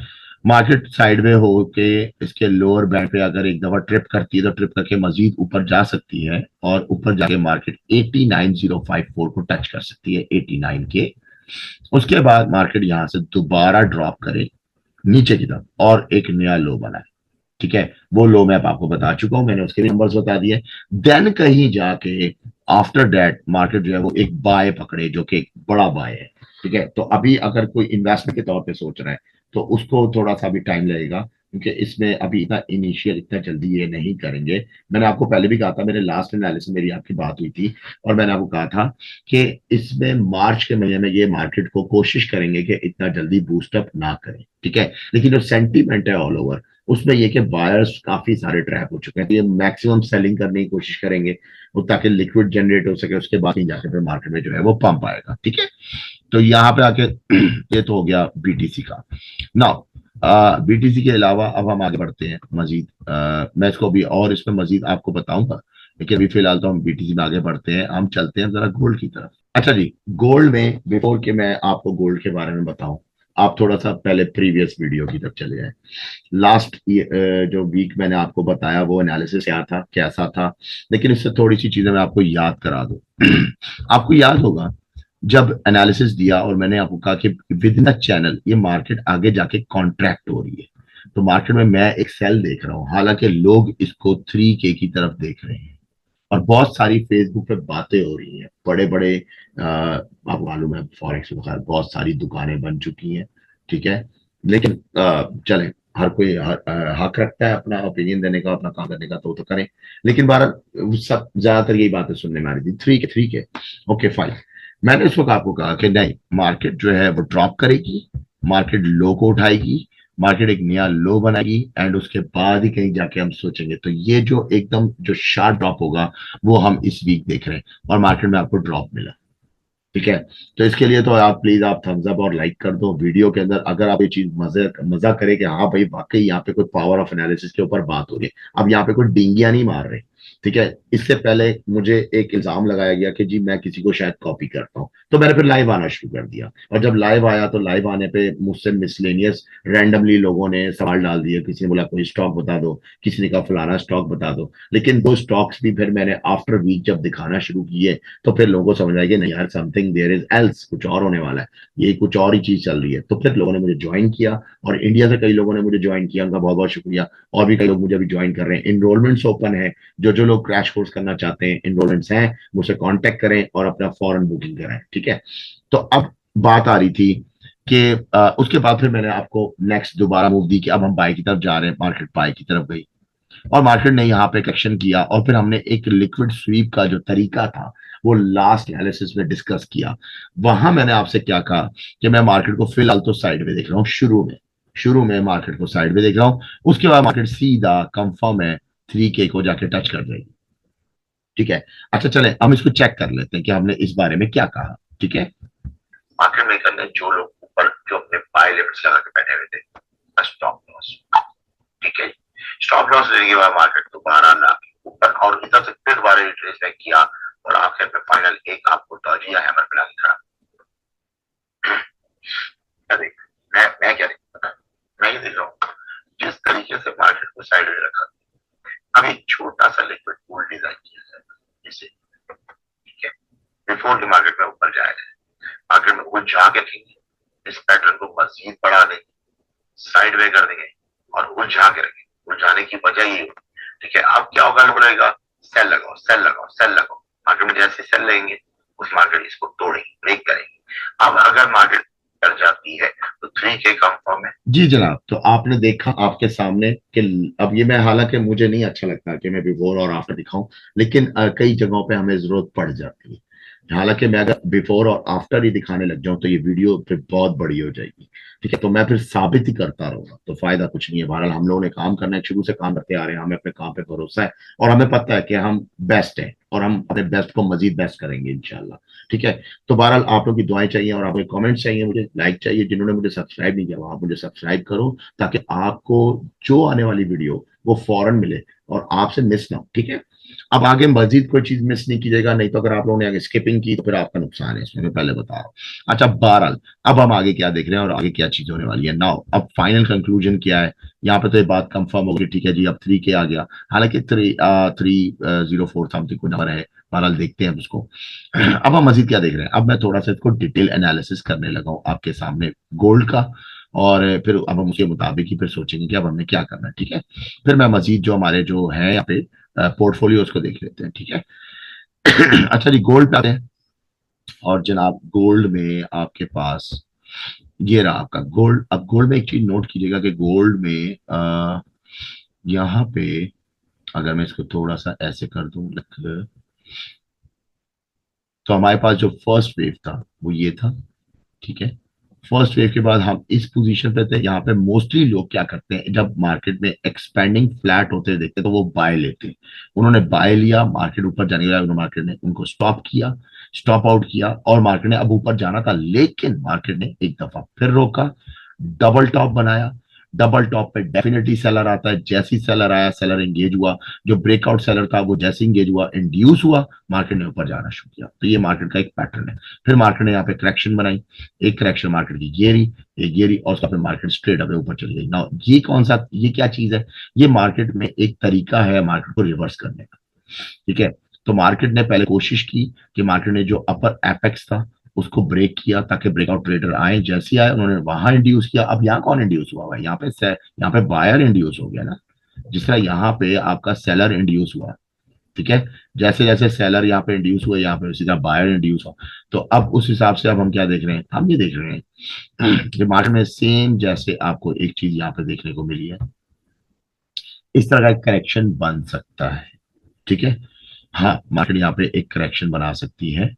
मार्केट साइडवे होके इसके लोअर बैंड पे अगर एक दफा ट्रिप करती है तो ट्रिप करके मजीद ऊपर जा सकती है, और ऊपर जाके मार्केट 89054 को टच कर सकती है, 89 के। उसके बाद मार्केट यहां से दोबारा ड्रॉप करे नीचे की तरफ और एक नया लो बनाए। ठीक है, वो लो मैं आपको बता चुका हूं, मैंने उसके भी नंबर्स बता दिए। देन कहीं जाके आफ्टर दैट मार्केट जो है वो एक बाय पकड़े, जो कि एक बड़ा बाय है। ठीक है, तो अभी अगर कोई इन्वेस्टमेंट के तौर पे सोच रहा है तो उसको थोड़ा सा भी टाइम लगेगा, क्योंकि इसमें अभी इतना इनिशियल इतना जल्दी ये नहीं करेंगे। मैंने आपको पहले भी कहा था, मेरे लास्ट एनालिसिस मेरी आपकी बात हुई थी, और मैंने आपको कहा था कि इसमें मार्च के महीने में ये मार्केट को कोशिश करेंगे कि इतना जल्दी बूस्टअप ना करें। ठीक है, लेकिन जो सेंटीमेंट है ऑल ओवर उसमें ये कि बायर्स काफी सारे ट्रैप हो चुके हैं, तो ये मैक्सिमम सेलिंग करने की कोशिश करेंगे वो, ताकि लिक्विड जनरेट हो सके, उसके बाद ही जाके फिर मार्केट में जो है वो पंप आएगा। ठीक है, तो यहाँ पे आके ये तो हो गया बीटीसी का। नाउ बीटीसी के अलावा अब हम आगे बढ़ते हैं मजीद। मैं इसको भी और इसमें मजीद आपको बताऊंगा, लेकिन अभी फिलहाल तो हम बीटीसी में आगे बढ़ते हैं, हम चलते हैं जरा गोल्ड की तरफ। अच्छा जी, गोल्ड में बिफोर के मैं आपको गोल्ड के बारे में बताऊं, आप थोड़ा सा पहले प्रीवियस वीडियो की तरफ चले जाए। लास्ट जो वीक मैंने आपको बताया वो एनालिसिस क्या था, कैसा था, लेकिन इससे थोड़ी सी चीजें मैं आपको याद करा दूं। आपको याद होगा जब एनालिसिस दिया और मैंने आपको कहा कि विद इन द चैनल ये मार्केट आगे जाके कॉन्ट्रैक्ट हो रही है, तो मार्केट में मैं एक सेल देख रहा हूं, हालांकि लोग इसको 3K की तरफ देख रहे हैं, और बहुत सारी फेसबुक पे बातें हो रही हैं, बड़े बड़े आपको मालूम है फॉरेक्स वगैरह बहुत सारी दुकानें बन चुकी हैं। ठीक है, लेकिन चलें, हर कोई हक रखता है अपना ओपिनियन देने का, अपना काम करने का, तो करें। लेकिन बार सब ज्यादातर यही बातें सुनने में आ रही थी, 3K ओके फाइन। मैंने उस वक्त आपको कहा कि नहीं, मार्केट जो है वो ड्रॉप करेगी, मार्केट लो को उठाएगी, मार्केट एक नया लो बनाएगी, एंड उसके बाद ही कहीं जाके हम सोचेंगे। तो ये जो एकदम जो शार्प ड्रॉप होगा वो हम इस वीक देख रहे हैं, और मार्केट में आपको ड्रॉप मिला। ठीक है, तो इसके लिए तो आप प्लीज आप थम्स अप और लाइक कर दो वीडियो के अंदर, अगर आप ये चीज मजे मजा करे कि हाँ भाई वाकई यहाँ पे कोई पावर ऑफ एनालिसिस के ऊपर बात हो रही है, अब यहाँ पे कोई डिंगिया नहीं मार रहे। ठीक है, इससे पहले मुझे एक इल्जाम लगाया गया कि जी मैं किसी को शायद कॉपी करता हूँ, तो मैंने फिर लाइव आना शुरू कर दिया, और जब लाइव आया तो लाइव आने पे मुझसे मिसलेनियस रैंडमली लोगों ने सवाल डाल दिए, किसी ने बोला कोई स्टॉक बता दो, किसी ने कहा फलाना स्टॉक बता दो, लेकिन वो स्टॉक्स भी फिर मैंने आफ्टर वीक जब दिखाना शुरू किए तो फिर लोगों को समझ आया कि नहीं यार, समथिंग देयर इज एल्स, कुछ और होने वाला है, ये कुछ और ही चीज चल रही है। तो फिर लोगों ने मुझे ज्वाइन किया, और इंडिया से कई लोगों ने मुझे ज्वाइन किया, उनका बहुत बहुत शुक्रिया। और भी कई लोग मुझे अभी ज्वाइन कर रहे हैं, इनरोलमेंट्स ओपन है, जो जो लोग क्रैश कोर्स करना चाहते हैं, इनरोलमेंट्स हैं, मुझसे कांटेक्ट करें और अपना फॉरन बुकिंग कराएं। ठीक है, तो अब बात आ रही थी कि उसके बाद फिर मैंने आपको नेक्स्ट दोबारा मूव दी कि अब हम बाय की तरफ जा रहे हैं, मार्केट बाय की तरफ गई, और मार्केट ने यहाँ पे करेक्शन किया, और फिर हमने एक लिक्विड स्वीप का जो तरीका था वो लास्ट एनालिसिस में डिस्कस किया। वहां मैंने आपसे क्या कहा कि मैं मार्केट को फिलहाल तो साइड में देख रहा हूँ, शुरू में मार्केट को साइड में देख रहा हूँ, उसके बाद मार्केट सीधा कंफर्म है 3K को जाके टच कर जाएगी। ठीक है, अच्छा चले हम इसको चेक कर लेते हैं कि हमने इस बारे में क्या कहा। ठीक है, मार्केट मेकर ने जो लोग ऊपर जो अपने बाय लेवल्स लगा के बैठे हुए थे, स्टॉप लॉस। ठीक है, स्टॉप लॉस लेने के बाद मार्केट दोबारा ना ऊपर, और इधर से फिर दोबारा रिट्रेस बैक किया, और आखिर में फाइनल एक आपको डॉजिया हैमर मिला दिखा। मैं क्या देख रहा हूँ, मैं ये देख रहा हूँ जिस तरीके से मार्केट को साइड में रखा, अभी छोटा सा लिक्विड पूल डिजाइन किया जाए इसे। ठीक है, बिफोर की मार्केट में ऊपर जाएगा, मार्केट में उलझा के रखेंगे, इस पैटर्न को मजीद बढ़ा देंगे, साइड वे कर देंगे, और उलझा के रखेंगे। उलझाने की वजह ये, ठीक है, अब क्या होगा, लोग रहेगा सेल लगाओ सेल लगाओ सेल लगाओ, मार्केट में जैसे सेल लेंगे उस मार्केट इसको तोड़ेंगे, ब्रेक करेंगे, अब अगर मार्केट कर जाती है तो 3K कंफर्म है। जी जनाब, तो आपने देखा आपके सामने कि अब ये मैं, हालांकि मुझे नहीं अच्छा लगता कि मैं बिफोर और आफ्टर दिखाऊं, लेकिन कई जगहों पे हमें जरूरत पड़ जाती है। हालांकि मैं अगर बिफोर और आफ्टर ही दिखाने लग जाऊं तो ये वीडियो फिर बहुत बड़ी हो जाएगी। ठीक है, तो मैं फिर साबित ही करता रहूंगा तो फायदा कुछ नहीं है। बहरहाल हम लोगों ने काम करना है, शुरू से काम करते आ रहे हैं, हमें अपने काम पे भरोसा है और हमें पता है कि हम बेस्ट हैं और हम अपने बेस्ट को मजीद बेस्ट करेंगे इंशाल्लाह। ठीक है, तो बहरहाल आप लोग की दुआएं चाहिए और आपके कमेंट्स चाहिए, मुझे लाइक चाहिए। जिन्होंने मुझे सब्सक्राइब नहीं किया वो आप मुझे सब्सक्राइब करो, ताकि आपको जो आने वाली वीडियो वो फौरन मिले और आपसे मिस ना हो। ठीक है, अब आगे मजीद कोई चीज मिस नहीं कीजिएगा, नहीं तो अगर आप लोगों ने आगे स्किपिंग की तो फिर आपका नुकसान है, इसमें मैं पहले बता रहा हूँ। अच्छा बहरहाल, अब हम आगे क्या देख रहे हैं और आगे क्या चीज होने वाली है नाउ। अब फाइनल कंक्लूजन क्या है यहाँ पे, तो ये बात कंफर्म होगी। ठीक है जी, अब 3K आ गया, हालांकि 304 समथिंग कोई नंबर है। बहरहाल देखते हैं उसको। अब हम मजीद क्या देख रहे हैं, अब मैं थोड़ा सा इसको डिटेल एनालिसिस करने लगा हूं आपके सामने गोल्ड का, और फिर अब हम उसके मुताबिक ही फिर सोचेंगे कि अब हमें क्या करना है। ठीक है, फिर मैं मजीद जो हमारे जो है यहाँ पे पोर्टफोलियो उसको देख लेते हैं। ठीक है। अच्छा जी, गोल्ड पे आते हैं। और जनाब गोल्ड में आपके पास ये रहा आपका गोल्ड। अब गोल्ड में एक चीज नोट कीजिएगा कि गोल्ड में यहाँ पे अगर मैं इसको थोड़ा सा ऐसे कर दूं लग, तो हमारे पास जो फर्स्ट वेव था वो ये था। ठीक है, फर्स्ट वेव के बाद हम इस पोजीशन पे थे। यहाँ पे मोस्टली लोग क्या करते हैं, जब मार्केट में एक्सपेंडिंग फ्लैट होते देखते हैं तो वो बाय लेते हैं। उन्होंने बाय लिया, मार्केट ऊपर जाने के बाद मार्केट ने उनको स्टॉप किया, स्टॉप आउट किया, और मार्केट ने अब ऊपर जाना था लेकिन मार्केट ने एक दफा फिर रोका, डबल टॉप बनाया। डबल टॉप पे डेफिनेटली सेलर आता है, जैसी सेलर आया सेलर एंगेज हुआ, जो ब्रेकआउट सेलर था वो जैसे इंगेज हुआ इंड्यूस हुआ, मार्केट ने ऊपर जाना शुरू किया। तो ये मार्केट का एक पैटर्न है। फिर मार्केट ने यहाँ पे करेक्शन बनाई, एक करेक्शन मार्केट की गिरी, एक गिरी, और उसका फिर मार्केट स्ट्रेट अवे ऊपर चली गई। ना ये कौन सा, ये क्या चीज है, ये मार्केट में एक तरीका है मार्केट को रिवर्स करने का। ठीक है, तो मार्केट ने पहले कोशिश की कि मार्केट ने जो अपर एपेक्स था उसको ब्रेक किया ताकि ब्रेकआउट ट्रेडर आए, जैसे ही आए उन्होंने वहां इंड्यूस किया। अब यहाँ कौन इंड्यूस हुआ है, यहाँ पे बायर इंड्यूस हो गया ना, जिस तरह यहाँ पे आपका सेलर इंड्यूस हुआ। ठीक है, जैसे जैसे सेलर यहाँ पे इंड्यूस हुए यहाँ पे सीधा बायर इंड्यूस हो। तो अब उस हिसाब से अब हम क्या देख रहे हैं, हम ये देख रहे हैं कि मार्केट में सेम जैसे आपको एक चीज यहाँ पे देखने को मिली है, इस तरह का करेक्शन बन सकता है। ठीक है, हाँ मार्केट यहाँ पे एक करेक्शन बना सकती है,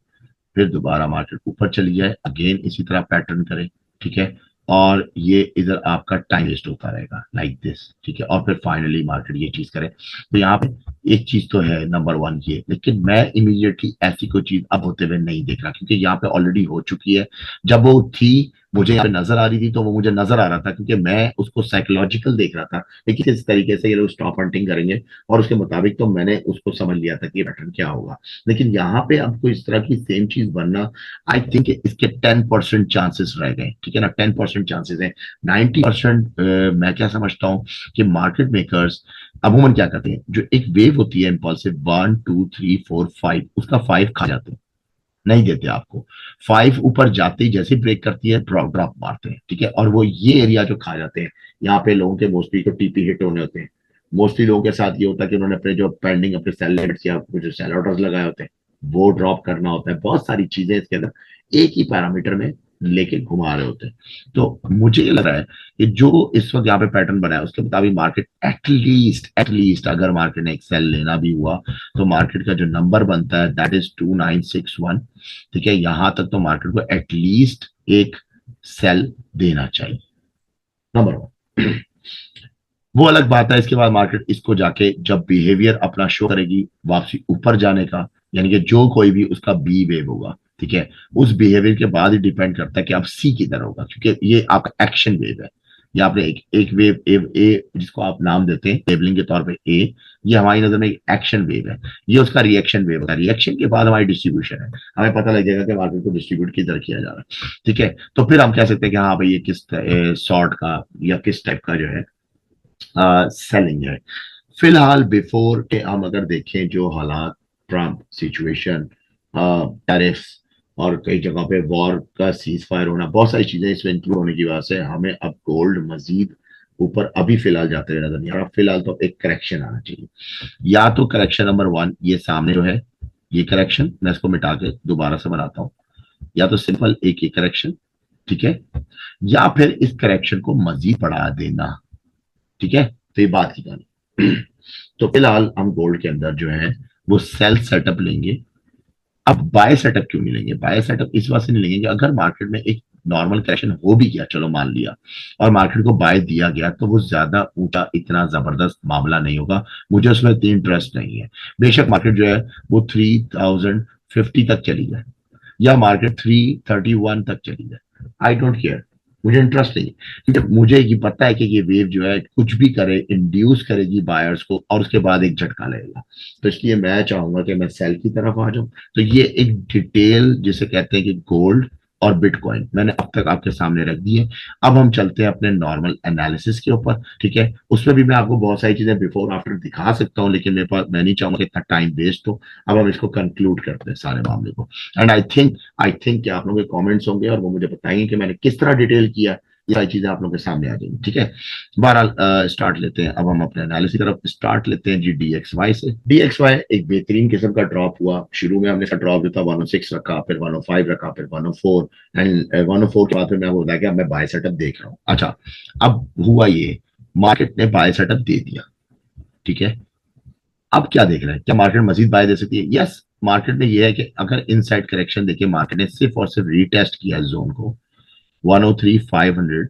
फिर दोबारा मार्केट ऊपर चली जाए, अगेन इसी तरह पैटर्न करे। ठीक है, और ये इधर आपका टाइम वेस्ट होता रहेगा लाइक दिस। ठीक है, और फिर फाइनली मार्केट ये चीज करे। तो यहाँ पे एक चीज तो है नंबर वन ये, लेकिन मैं इमीडिएटली ऐसी कोई चीज अब होते हुए नहीं देख रहा, क्योंकि यहाँ पे ऑलरेडी हो चुकी है। जब वो थी मुझे यहाँ पे नजर आ रही थी तो वो मुझे नजर आ रहा था, क्योंकि मैं उसको साइकोलॉजिकल देख रहा था लेकिन किस तरीके से ये लोग स्टॉप हंटिंग करेंगे और उसके मुताबिक तो मैंने उसको समझ लिया था कि पैटर्न क्या होगा। लेकिन यहाँ पे आपको इस तरह की सेम चीज बनना, आई थिंक इसके 10% चांसेस रह गए। ठीक है ना, 10% चांसेस है। 90% मैं क्या समझता हूँ कि मार्केट मेकर्स अमूमन क्या करते हैं, जो एक वेव होती है इम्पल्सिव 1 2 3 4 5, उसका 5 खा जाते हैं, नहीं देते आपको। 5 ऊपर जाते ही जैसे ब्रेक करती है ड्रॉप ड्रॉप मारते हैं। ठीक है, और वो ये एरिया जो खा जाते हैं, यहाँ पे लोगों के मोस्टली जो टीपी हिट होने होते हैं, मोस्टली लोगों के साथ ये होता है कि उन्होंने अपने जो पेंडिंग अपने सेल लिमिट्स या जो सेल ऑर्डर्स लगाए होते हैं वो ड्रॉप करना होता है। बहुत सारी चीजें इसके अंदर एक ही पैरामीटर में लेके घुमा रहे होते हैं। तो मुझे ये लग रहा है कि जो इस वक्त यहाँ पे पैटर्न बना है उसके मुताबिक मार्केट एटलीस्ट अगर मार्केट ने एक सेल लेना भी हुआ तो मार्केट का जो नंबर बनता है दैट इज 2961। ठीक है, यहां तक तो मार्केट को एटलीस्ट एक सेल देना चाहिए, नंबर वन। वो अलग बात है, इसके बाद मार्केट इसको जाके जब बिहेवियर अपना शो करेगी वापसी ऊपर जाने का, यानी कि जो कोई भी उसका बी वेव होगा। ठीक है, उस बिहेवियर के बाद ही डिपेंड करता है कि आप सी किधर होगा, क्योंकि ये आपका एक्शन वेव है। या आपने एक वेव ए जिसको आप नाम देते हैं लेबलिंग के तौर पे ए, ये हमारी नजर में एक एक्शन वेव है। ये उसका रिएक्शन वेव होता है, रिएक्शन के बाद हमारी डिस्ट्रीब्यूशन है, हमें पता लग जाएगा कि मार्केट को डिस्ट्रीब्यूट किधर किया जा रहा है। ठीक है, तो फिर हम कह सकते हैं कि हाँ भाई ये किस सॉर्ट का या किस टाइप का जो है सेलिंग है। फिलहाल बिफोर के हम अगर देखें जो हालात, ट्रम्प सिचुएशन, टैरिफ्स और कई जगहों पे वॉर का सीज फायर होना, बहुत सारी चीजें इसमें इंक्लूड होने की वजह से हमें अब गोल्ड मजीद ऊपर अभी फिलहाल जाते हुए नजर नहीं आ रहा। फिलहाल तो एक करेक्शन आना चाहिए, या तो करेक्शन नंबर वन ये सामने जो है ये करेक्शन, मैं इसको मिटा के दोबारा से बनाता हूँ। या तो सिंपल एक ही करेक्शन, ठीक है, या फिर इस करेक्शन को मजीद बढ़ा देना, ठीक है। तो ये बात की कहानी। तो फिलहाल हम गोल्ड के अंदर जो है वो सेल सेटअप लेंगे। अब बाय सेटअप क्यों नहीं लेंगे? बाय सेटअप इस वजह से नहीं लेंगे कि अगर मार्केट में एक नॉर्मल करेक्शन हो भी गया, चलो मान लिया, और मार्केट को बाय दिया गया, तो वो ज्यादा ऊंचा इतना जबरदस्त मामला नहीं होगा। मुझे उसमें इतनी इंटरेस्ट नहीं है। बेशक मार्केट जो है वो 3050 तक चली जाए, या मार्केट 331 तक चली जाए, आई डोंट केयर, मुझे इंटरेस्ट नहीं है। क्योंकि मुझे ये पता है कि ये वेव जो है कुछ भी करे, इंड्यूस करेगी बायर्स को, और उसके बाद एक झटका लगेगा। तो इसलिए मैं चाहूंगा कि मैं सेल की तरफ आ जाऊं। तो ये एक डिटेल जिसे कहते हैं कि गोल्ड और बिटकॉइन मैंने अब तक आपके सामने रख दी है। अब हम चलते हैं अपने नॉर्मल एनालिसिस के ऊपर, ठीक है। उसमें भी मैं आपको बहुत सारी चीजें बिफोर आफ्टर दिखा सकता हूं, लेकिन मेरे पास, मैं नहीं चाहूंगा कि इतना टाइम वेस्ट हो। अब हम इसको कंक्लूड करते हैं सारे मामले को। एंड आई थिंक कि आप लोगों के कमेंट्स होंगे और वो मुझे बताएंगे कि मैंने किस तरह डिटेल किया। ये सारी चीजें आप लोगों के सामने आ जाएंगी, ठीक है। बहरहाल स्टार्ट लेते हैं। अब हम अपने एनालिसिस की तरफ स्टार्ट लेते हैं जी DXY से। DXY एक बेहतरीन किस्म का ड्रॉप हुआ। शुरू में हमने ड्रॉप जो था 106 रखा, फिर 105 रखा, फिर 104, एंड 104 के बाद फिर मैं बोला कि अब मैं बाय सेटअप देख रहा हूँ। अच्छा, अब हुआ ये, मार्केट ने बाय सेटअप दे दिया, ठीक है। अब क्या देख रहे हैं, क्या मार्केट मजीद बाय दे सकती है? यस, मार्केट में ये है कि अगर इनसाइड करेक्शन देखे, मार्केट ने सिर्फ और सिर्फ रीटेस्ट किया जोन को 103,500।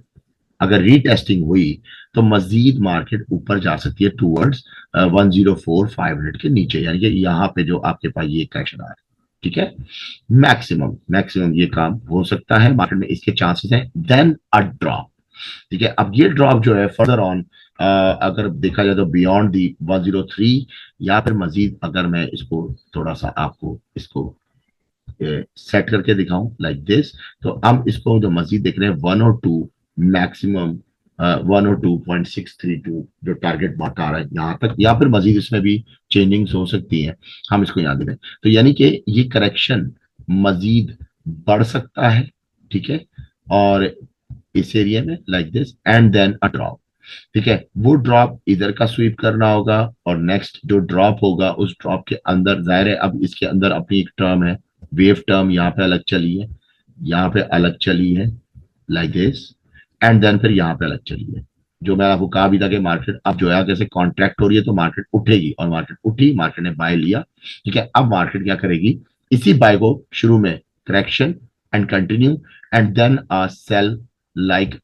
अगर रीटेस्टिंग हुई तो मजीद मार्केट ऊपर जा सकती है टूवर्ड्स 104,500 के नीचे, यानी कि यहाँ पे जो आपके पास ये करेक्शन आ रहा है, ठीक है। मैक्सिमम मैक्सिमम ये काम हो सकता है मार्केट में, इसके चांसेस हैं। देन अ ड्रॉप, ठीक है। अब ये ड्रॉप जो है फर्दर ऑन, अगर देखा जाए तो बियॉन्ड दी 103, या फिर मजीद अगर मैं इसको थोड़ा सा आपको इसको सेट करके दिखाऊं लाइक दिस, तो हम इसको जो मजीद देख रहे हैं 102 मैक्सिमम, 102.632 जो टारगेट मार्क आ रहा है यहाँ तक, या फिर मजीद इसमें भी चेंजिंग्स हो सकती हैं, हम इसको यहाँ देख रहे हैं। तो यानी कि ये करेक्शन मजीद बढ़ सकता है, ठीक है। और इस एरिया में like this, and then a drop, ठीक है। वो ड्रॉप इधर का स्वीप करना होगा, और नेक्स्ट जो ड्रॉप होगा उस ड्रॉप के अंदर, जाहिर है अब इसके अंदर अपनी एक टर्म है, वेव टर्म, यहाँ पे अलग चली है, यहाँ पे अलग चली है लाइक दिस, एंड देन फिर यहाँ पे अलग चली है। जो मैं आपको कहा भी था कि मार्केट अब जो है जैसे कॉन्ट्रैक्ट हो रही है तो मार्केट उठेगी, और मार्केट उठी, मार्केट ने बाय लिया, ठीक है। अब मार्केट क्या करेगी, इसी बाय को शुरू में correction and continue, and then sell like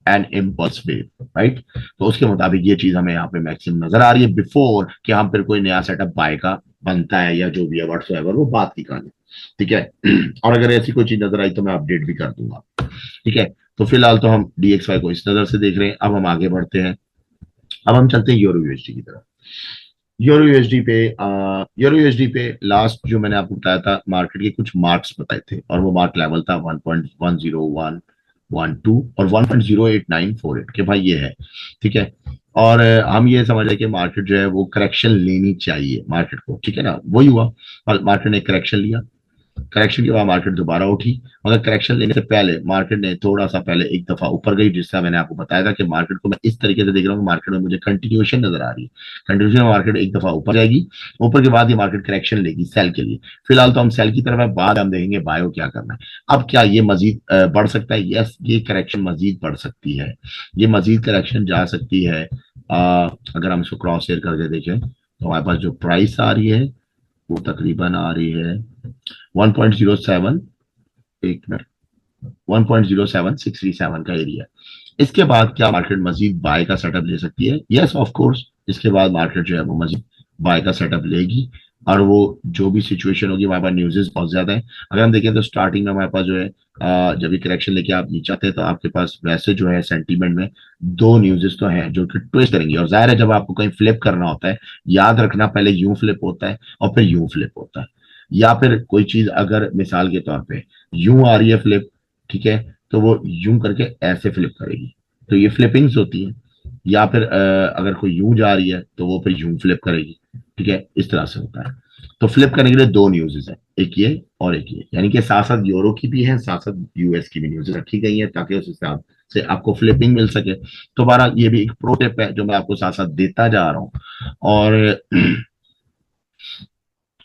an impulse wave, right. तो उसके मुताबिक ये चीज हमें यहाँ पे मैक्सिमम नजर आ रही है, बिफोर कि हम फिर कोई नया सेटअप बाय का बनता है या जो भी है व्हाट्सएवर, वो बात की कहानी, ठीक है। और अगर ऐसी कोई चीज नजर आई तो मैं अपडेट भी कर दूंगा, ठीक है। तो फिलहाल तो हम DXY को इस नजर से देख रहे हैं। अब हम आगे बढ़ते हैं। अब हम चलते हैं यूरो यूएसडी की तरफ। यूरो यूएसडी पे लास्ट जो मैंने आपको बताया था, मार्केट के कुछ मार्क्स बताए थे, और वो मार्क लेवल था 1.10112 और 1.08948 के भाई ये है, ठीक है। और हम ये समझ रहे कि मार्केट जो है वो करेक्शन लेनी चाहिए मार्केट को, ठीक है ना। वही हुआ, मार्केट ने करेक्शन लिया, करेक्शन के बाद मार्केट दोबारा उठी, मगर करेक्शन लेने से पहले मार्केट ने थोड़ा सा पहले एक दफा ऊपर गई, जिससे मैंने आपको बताया था कि मार्केट को मैं इस तरीके से देख रहा हूँ, मार्केट में मुझे कंटिन्यूएशन नजर आ रही है। कंटिन्यूएशन में मार्केट एक दफा ऊपर जाएगी, ऊपर के बाद ये मार्केट करेक्शन लेगी सेल के लिए। फिलहाल तो हम सेल की तरफ है, बाद हम देखेंगे बायो क्या करना है। अब क्या ये मजीद बढ़ सकता है? यस, ये करेक्शन मजीद बढ़ सकती है, ये मजीद करेक्शन जा सकती है। अगर हम इसको क्रॉस शेयर करके देखें तो हमारे पास जो प्राइस आ रही है वो तकरीबन आ रही है 1.07, एक मिनट, 1.07637 का एरिया। इसके बाद क्या मार्केट मजीद बाय का सेटअप ले सकती है? यस ऑफ कोर्स, इसके बाद मार्केट जो है वो मजीद बाय का सेटअप लेगी, और वो जो भी सिचुएशन होगी, हमारे पास न्यूज़ेस बहुत ज्यादा है। अगर हम देखें तो स्टार्टिंग में हमारे पास जो है जब ये करेक्शन लेके आप नीचे आते हैं तो आपके पास वैसे जो है सेंटीमेंट में दो न्यूज़ेस तो हैं जो कि ट्विस्ट करेंगे, और जाहिर है जब आपको कहीं फ्लिप करना होता है, याद रखना पहले यूं फ्लिप होता है और फिर यूं फ्लिप होता है, या फिर कोई चीज अगर मिसाल के तौर पे यूं आ रही है फ्लिप, ठीक है, तो वो यूं करके ऐसे फ्लिप करेगी, तो ये फ्लिपिंग्स होती है। या फिर अगर कोई यूं जा रही है तो वो फिर यूं फ्लिप करेगी, ठीक है, इस तरह से होता है। तो फ्लिप करने के लिए दो न्यूज़ेस है, एक ये और एक ये, यानी कि साथ साथ यूरो की भी है, साथ साथ यूएस की भी न्यूज़ रखी गई है, ताकि उस हिसाब से आपको फ्लिपिंग मिल सके। तो हमारा ये भी एक प्रो टिप है जो मैं आपको साथ साथ देता जा रहा हूँ। और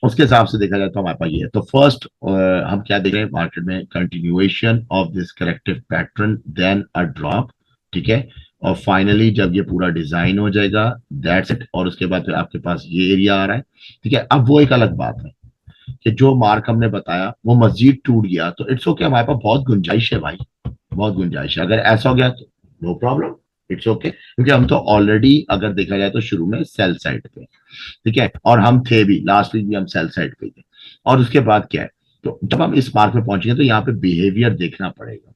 उसके हिसाब से देखा जाए तो हमारे पास ये है। तो फर्स्ट हम क्या देख रहे हैं मार्केट में, continuation of this corrective pattern, then a drop, ठीक है, और फाइनली जब ये पूरा डिजाइन हो जाएगा, दैट्स इट, और उसके बाद फिर आपके पास ये एरिया आ रहा है, ठीक है। अब वो एक अलग बात है कि जो मार्क हमने बताया वो मस्जिद टूट गया तो इट्स ओके, हमारे पास बहुत गुंजाइश है भाई, बहुत गुंजाइश है। अगर ऐसा हो गया तो नो प्रॉब्लम, इट्स ओके, क्योंकि हम तो ऑलरेडी अगर देखा जाए तो शुरू में सेल साइड पे, ठीक है, और हम थे भी लास्ट वीक भी हम सेल साइड पे थे। और उसके बाद क्या है, तो जब हम इस मार्क पे पहुंचेंगे तो यहाँ पे बिहेवियर देखना पड़ेगा,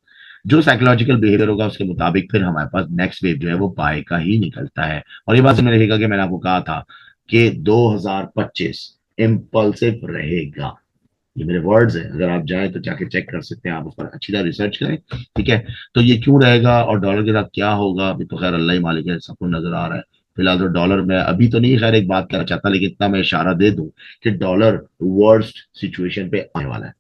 जो साइकोलॉजिकल बिहेवियर होगा उसके मुताबिक फिर हमारे पास नेक्स्ट वेव जो है वो बाय का ही निकलता है। और ये बात समझ रखिएगा कि मैंने आपको कहा था कि 2025 इम्पल्सिव रहेगा, ये मेरे वर्ड्स हैं, अगर आप जाए तो जाके चेक कर सकते हैं, आप उस पर अच्छी तरह रिसर्च करें, ठीक है। तो ये क्यों रहेगा और डॉलर के साथ क्या होगा अभी तो खैर अल्लाह ही मालिक है, सबको नजर आ रहा है। फिलहाल तो डॉलर में अभी तो नहीं, खैर एक बात कहना चाहता, लेकिन इतना मैं इशारा दे दूं कि डॉलर वर्स्ट सिचुएशन पे आने वाला है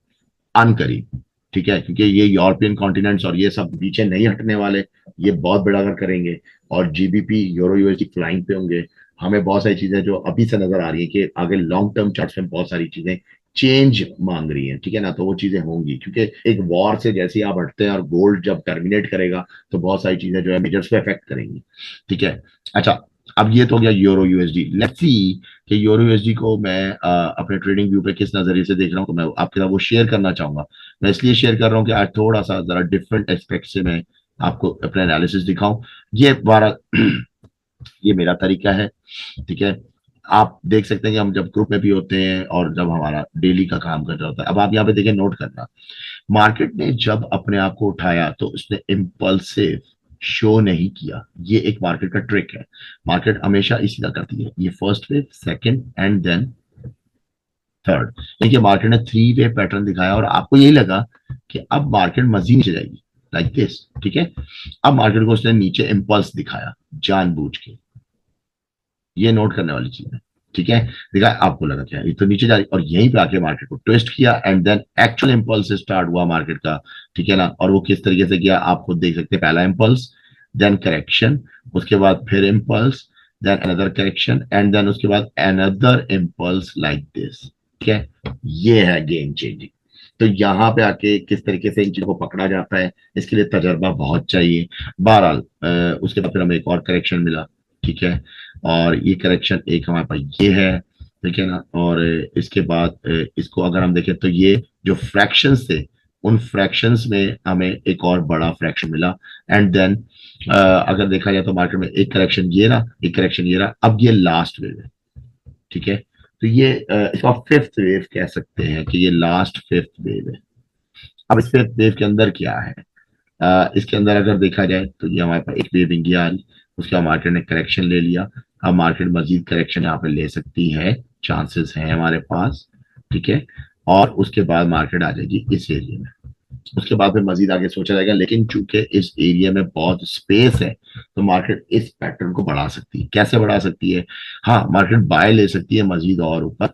अनकरीब, ठीक है, क्योंकि ये यूरोपियन कॉन्टिनेंट्स और ये सब पीछे नहीं हटने वाले, ये बहुत बड़ा अगर करेंगे और जीबीपी यूरो यूएसडी फ्लाइंग पे होंगे। हमें बहुत सारी चीजें जो अभी से नजर आ रही है कि आगे लॉन्ग टर्म चार्ट्स में बहुत सारी चीजें चेंज मांग रही है, ठीक है ना, तो वो चीजें होंगी, क्योंकि एक वॉर से जैसे ही आप हटते हैं और गोल्ड जब टर्मिनेट करेगा तो बहुत सारी चीजें जो है मेजर्स पे इफेक्ट करेंगी, ठीक है। अच्छा, अब ये तो हो गया यूरो यूएसडी। लेट्स सी कि यूरो यूएसडी को मैं अपने ट्रेडिंग व्यू पे किस नजरिए से देख रहा हूँ, तो मैं आपके साथ वो शेयर करना चाहूंगा। मैं इसलिए शेयर कर रहा हूँ कि आज थोड़ा सा जरा डिफरेंट एस्पेक्ट से मैं आपको अपना एनालिसिस दिखाऊं। ये बारह ये मेरा तरीका है, ठीक है। आप देख सकते हैं कि हम जब ग्रुप में भी होते हैं और जब हमारा डेली का काम कर रहा होता है, अब आप यहाँ पे देखिए, नोट करना, मार्केट ने जब अपने आप को उठाया तो उसने इम्पल्सिव शो नहीं किया, ये एक मार्केट का ट्रिक है। मार्केट हमेशा इसी तरह करती है, ये first wave, second and then third. देखिए मार्केट ने थ्री वे पैटर्न दिखाया और आपको यही लगा कि अब मार्केट मजीद नीचे जाएगी, लाइक दिस, ठीक है। अब मार्केट को उसने नीचे इम्पल्स दिखाया जानबूझ के, ये नोट करने वाली चीज है, ठीक है। देखा आपको लगा क्या ये तो नीचे जा रही, और यहीं पे आके मार्केट को ट्विस्ट किया and then actual impulse start हुआ मार्केट का, ठीक है ना। और वो किस तरीके से किया आप खुद देख सकते हैं, पहला इम्पल्स, देन करेक्शन, उसके बाद फिर impulse, then another correction and then उसके बाद अनदर इम्पल्स लाइक दिस, ठीक है। ये है गेम चेंजिंग। तो यहाँ पे आके किस तरीके से इन चीजों को पकड़ा जाता है, इसके लिए तजर्बा बहुत चाहिए। बहरहाल उसके बाद फिर हमें एक और करेक्शन मिला, ठीक है, और ये करेक्शन एक हमारे पास ये है, ठीक है ना। और इसके बाद इसको अगर हम देखें तो ये जो फ्रैक्शंस थे उन फ्रैक्शंस में हमें एक और बड़ा फ्रैक्शन मिला एंड देन अगर देखा जाए तो मार्केट में एक करेक्शन ये रहा, एक करेक्शन ये रहा, अब ये लास्ट वेव है, ठीक है। तो ये इसको फिफ्थ वेव कह सकते हैं कि ये लास्ट फिफ्थ वेव है। अब इस फिफ्थ वेव के अंदर क्या है, इसके अंदर अगर देखा जाए तो ये हमारे पास एक वेव इंडिया आ रही, उसके बाद मार्केट ने करेक्शन ले लिया, अब मार्केट मजीद करेक्शन यहाँ पे ले सकती है, चांसेस हैं हमारे पास, ठीक है। और उसके बाद मार्केट आ जाएगी इस एरिया में, उसके बाद फिर मजीद आगे सोचा जाएगा, लेकिन चूंकि इस एरिया में बहुत स्पेस है तो मार्केट इस पैटर्न को बढ़ा सकती है। कैसे बढ़ा सकती है, हाँ मार्केट बाय ले सकती है मजीद और ऊपर,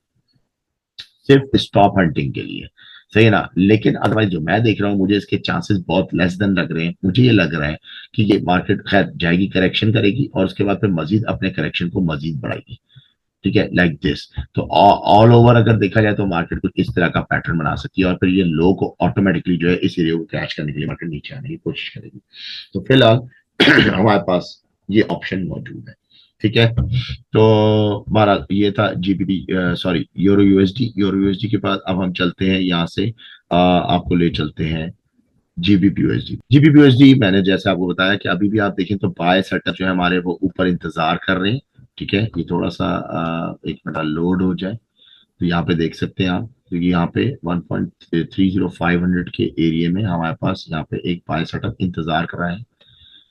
सिर्फ स्टॉप हंटिंग के लिए, सही है ना। लेकिन अदरवाइज जो मैं देख रहा हूँ मुझे इसके चांसेस बहुत लेस देन लग रहे हैं। मुझे ये लग रहा है कि ये मार्केट खैर जाएगी, करेक्शन करेगी और उसके बाद फिर मजीद अपने करेक्शन को मजीद बढ़ाएगी, ठीक है, लाइक दिस। तो ऑल ओवर अगर देखा जाए तो मार्केट कुछ इस तरह का पैटर्न बना सकती है और फिर ये लो को ऑटोमेटिकली जो है इस एरिया को क्रैश करने के लिए मार्केट नीचे आने की कोशिश करेगी। तो फिलहाल हमारे पास ये ऑप्शन मौजूद है, ठीक है। तो हमारा ये था GBP, sorry euro USD. Euro USD के बाद अब हम चलते हैं यहाँ से, आपको ले चलते हैं जीबीपी यूएसडी। जीबीपी यूएसडी मैंने जैसे आपको बताया कि अभी भी आप देखें तो बाय सेटअप जो है हमारे वो ऊपर इंतजार कर रहे हैं, ठीक है। ये थोड़ा सा एक मिनट लोड हो जाए तो यहाँ पे देख सकते हैं आप, तो यहाँ पे 1.30500 के एरिया में हमारे पास यहाँ पे एक बाय सेटअप इंतजार कर रहा है,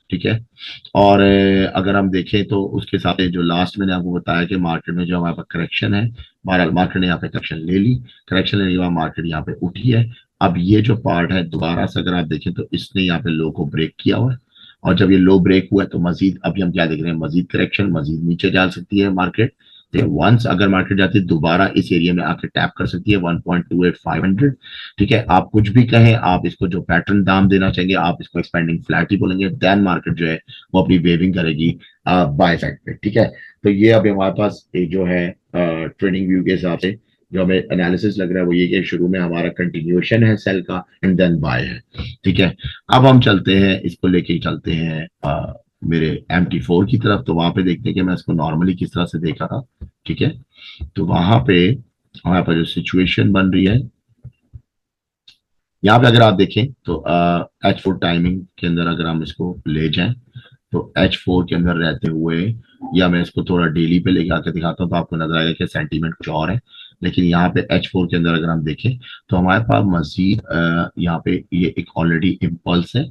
ठीक है। और अगर हम देखें तो उसके साथ जो लास्ट मैंने आपको बताया कि मार्केट में जो हमारे पास करेक्शन है, बहरहाल मार्केट ने यहाँ पे करेक्शन ले ली, करेक्शन लेने के बाद मार्केट यहाँ पे उठी है। अब ये जो पार्ट है दोबारा से अगर आप देखें तो इसने यहाँ पे लो को ब्रेक किया हुआ है, और जब ये लो ब्रेक हुआ है तो मजीद अभी हम क्या देख रहे हैं, मजीद करेक्शन, मजीद नीचे जा सकती है मार्केट। वंस अगर मार्केट जाती है दोबारा इस एरिया में आके टैप कर सकती है 1.28500, ठीक है। आप कुछ भी कहें, आप इसको जो पैटर्न दाम देना चाहेंगे आप इसको एक्सपेंडिंग फ्लैट ही बोलेंगे, देन मार्केट जो है वो अपनी वेविंग करेगी बाय साइड पे, ठीक है। तो ये अभी हमारे पास एक जो है ट्रेडिंग व्यू के हिसाब से जो हमें एनालिसिस लग रहा है वो ये कि शुरू में हमारा कंटिन्यूएशन है सेल का एंड देन बाय है। ठीक है, अब हम चलते हैं, इसको लेके ही चलते हैं मेरे MT4 की तरफ। तो वहां पे देखते हैं कि मैं इसको नॉर्मली किस तरह से देखा था। ठीक है, तो वहां पे हमारे पास जो सिचुएशन बन रही है, यहाँ पे अगर आप देखें तो H4 टाइमिंग के अंदर अगर हम इसको ले जाएं तो H4 के अंदर रहते हुए, या मैं इसको थोड़ा डेली पे लेके आके दिखाता हूँ तो आपको नजर आएगा कि सेंटीमेंट कुछ और है। लेकिन यहाँ पे H4 के अंदर अगर हम देखें तो हमारे पास मजीद यहाँ पे ये एक ऑलरेडी इम्पल्स है,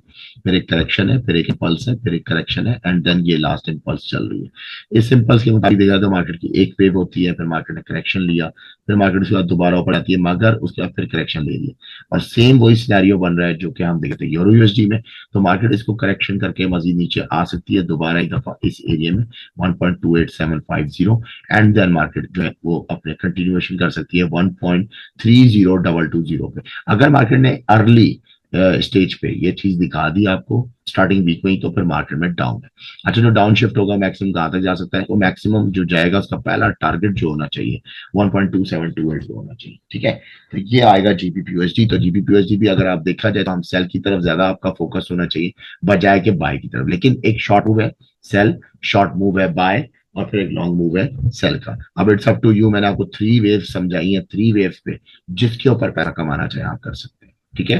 फिर एक करेक्शन है, फिर एक इम्पल्स है, फिर एक करेक्शन है, एंड देन ये लास्ट इम्पल्स चल रही है। इस इम्पल्स के मुताबिक देखा तो मार्केट की एक वेव होती है, फिर मार्केट ने करेक्शन लिया, फिर मार्केट उसके बाद दोबारा ऊपर आती है, मगर उसके बाद फिर करेक्शन ले लिया। और सेम वही सिनेरियो बन रहा है जो कि हम देखते हैं यूरो यूएसडी में। तो मार्केट इसको करेक्शन करके मजीद नीचे आ सकती है दोबारा एक दफा इस एरिया में 1.28750, एंड देन मार्केट जो है वो अपने कंटिन्यूएशन कर सकती है 1.30220 पे। अगर मार्केट ने अर्ली स्टेज पे ये चीज दिखा दी आपको स्टार्टिंग वीक में ही, तो फिर मार्केट में डाउन है। अच्छा, जो डाउन शिफ्ट होगा मैक्सिमम कहां तक जा सकता है, वो मैक्सिमम जो जाएगा उसका पहला टारगेट जो होना चाहिए 1.2728 होना चाहिए। ठीक है, तो ये आएगा GBP/USD। तो GBP/USD भी अगर आप देखा जाए तो हम सेल की तरफ ज्यादा आपका फोकस होना चाहिए बजाय के बाय की तरफ। लेकिन एक शॉर्ट मूव है सेल, शॉर्ट मूव है बाय, और फिर एक लॉन्ग मूव है सेल का। अब इट्स अप टू यू। मैंने आपको 3 वेव्स समझाई हैं, 3 वेव्स पे जिसके ऊपर पैसा कमाना चाहे आप कर सकते हैं। ठीक है,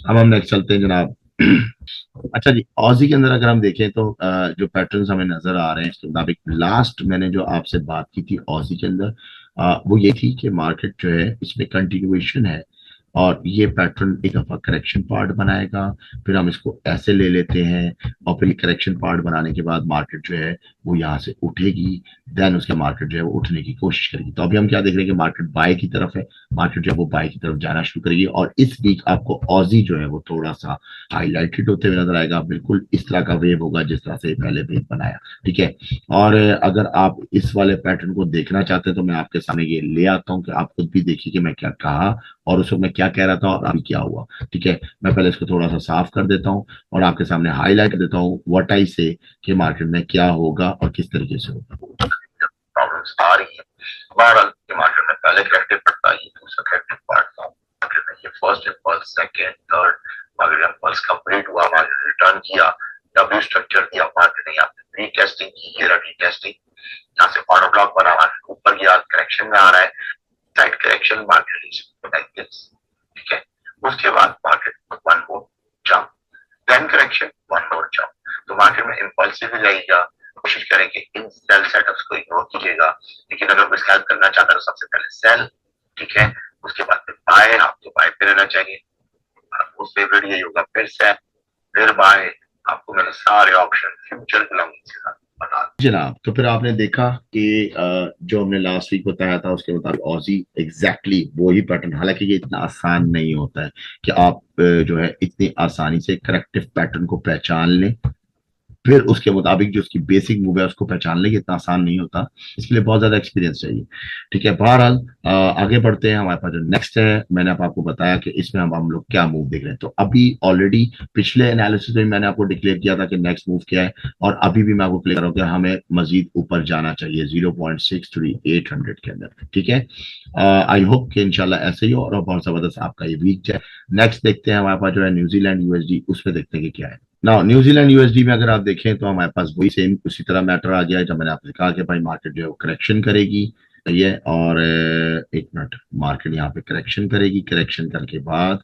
अब हम नेक्स्ट चलते हैं जनाब। अच्छा जी, ऑजी के अंदर अगर हम देखें तो जो पैटर्न्स हमें नजर आ रहे हैं इसके मुताबिक, लास्ट मैंने जो आपसे बात की थी ऑजी के अंदर वो ये थी कि मार्केट जो है इसमें कंटिन्यूएशन है, और ये पैटर्न एक दफा करेक्शन पार्ट बनाएगा, फिर हम इसको ऐसे ले लेते हैं, और फिर करेक्शन पार्ट बनाने के बाद मार्केट जो है वो यहाँ से उठेगी, देन उसके मार्केट जो है वो उठने की कोशिश करेगी। तो अभी हम क्या देख रहे हैं कि मार्केट बाय की तरफ है, मार्केट जो है वो बाय की तरफ जाना शुरू करेगी। और इस वीक आपको ऑजी जो है वो थोड़ा सा हाईलाइटेड होते हुए नजर आएगा, बिल्कुल इस तरह का वेव होगा जिस तरह से पहले वेव बनाया। ठीक है, और अगर आप इस वाले पैटर्न को देखना चाहते हैं तो मैं आपके सामने ये ले आता हूँ कि आप खुद भी देखिए कि मैं क्या कहा और उस वक्त मैं क्या कह रहा था और अभी क्या हुआ। ठीक है, मैं पहले इसको थोड़ा सा साफ कर देता हूँ और आपके सामने हाईलाइट कर देता हूँ व्हाट आई से कि मार्केट में क्या होगा और किस तरीके से होगा। प्रॉब्लम्स आ रही है बहरहाल कि मार्केट में पहले करेक्टिव पड़ता है, दूसरा करेक्टिव पार्ट था मार्केट में, ये first impulse, second, third, market impulse complete हुआ, मार्केट रिटर्न किया, डब्ल्यू स्ट्रक्चर दिया, मार्केट ने यहाँ पे रीटेस्टिंग की, ये रीटेस्टिंग, यहाँ से ऑर्डर ब्लॉक बना, मार्केट ऊपर गया, करेक्शन में आ रहा है, side correction, market is like this. ठीक है, उसके बाद market one more jump, then correction, one more jump. तो मार्केट में इम्पल्सिव जाएगा, कोशिश करें कि इन सेल सेटअप्स को इग्नोर कीजिएगा। लेकिन अगर कोई सेल करना चाहता है तो सबसे पहले सेल, ठीक है, उसके बाद फिर बाय, आपको बाय पे रहना चाहिए, आपको फेवरेट यही होगा, फिर सेल, फिर बाय। आपको मैंने सारे ऑप्शन फ्यूचर बिलोंगिंग के साथ बता जनाब। तो फिर आपने देखा कि जो हमने लास्ट वीक बताया था उसके मुताबिक ऑजी एग्जैक्टली वही पैटर्न, हालांकि ये इतना आसान नहीं होता है कि आप जो है इतनी आसानी से करेक्टिव पैटर्न को पहचान लें, फिर उसके मुताबिक जो उसकी बेसिक मूव है उसको पहचान लेंगे, इतना आसान नहीं होता, इसके लिए बहुत ज्यादा एक्सपीरियंस चाहिए। ठीक है, बहरहाल आगे बढ़ते हैं। हमारे पास जो नेक्स्ट है, मैंने आपको बताया कि इसमें हम लोग क्या मूव देख रहे हैं। तो अभी ऑलरेडी पिछले एनालिसिस में मैंने आपको डिक्लेयर किया था कि नेक्स्ट मूव क्या है, और अभी भी मैं आपको क्लियर करूँ कि हमें मजीद ऊपर जाना चाहिए 0.63800 के अंदर। ठीक है, आई होप कि इंशाल्लाह ऐसे ही हो और बहुत जबरदस्त आपका ये वीक जाए। नेक्स्ट देखते हैं हमारे पास जो है न्यूजीलैंड यूएसडी, उस पर देखते हैं कि क्या है ना। न्यूजीलैंड यूएसडी में अगर आप देखें तो हमारे पास वही सेम उसी तरह मैटर आ गया है जब मैंने आपसे कहा कि भाई मार्केट जो है वो करेक्शन करेगी। सही है, और एक मिनट, मार्केट यहाँ पे करेक्शन करेगी, करेक्शन करके बाद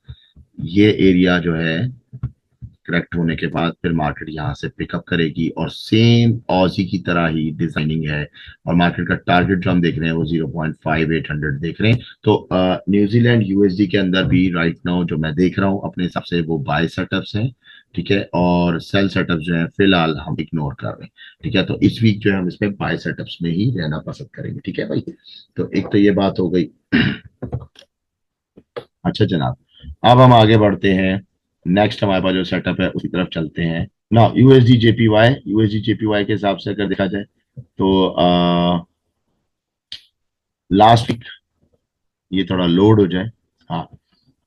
ये एरिया जो है करेक्ट होने के बाद फिर मार्केट यहाँ से पिकअप करेगी, और सेम ऑजी की तरह ही डिजाइनिंग है, और मार्केट का टारगेट जो हम देख रहे हैं वो 0.5800 देख रहे हैं। तो न्यूजीलैंड यूएसडी के अंदर भी राइट नाउ जो मैं देख रहा हूँ अपने हिसाब से वो बाय सेटअप्स हैं। ठीक है, और सेल सेटअप जो है फिलहाल हम इग्नोर कर रहे हैं। ठीक है, तो इस वीक जो है हम इसमें बाय सेटअप्स में ही रहना पसंद करेंगे। ठीक है भाई, तो एक तो ये बात हो गई। अच्छा जनाब, अब हम आगे बढ़ते हैं। नेक्स्ट हमारे पास जो सेटअप है उसी तरफ चलते हैं ना। यूएसडी जेपीवाई के हिसाब से अगर देखा जाए तो लास्ट वीक ये थोड़ा लोड हो जाए। हाँ,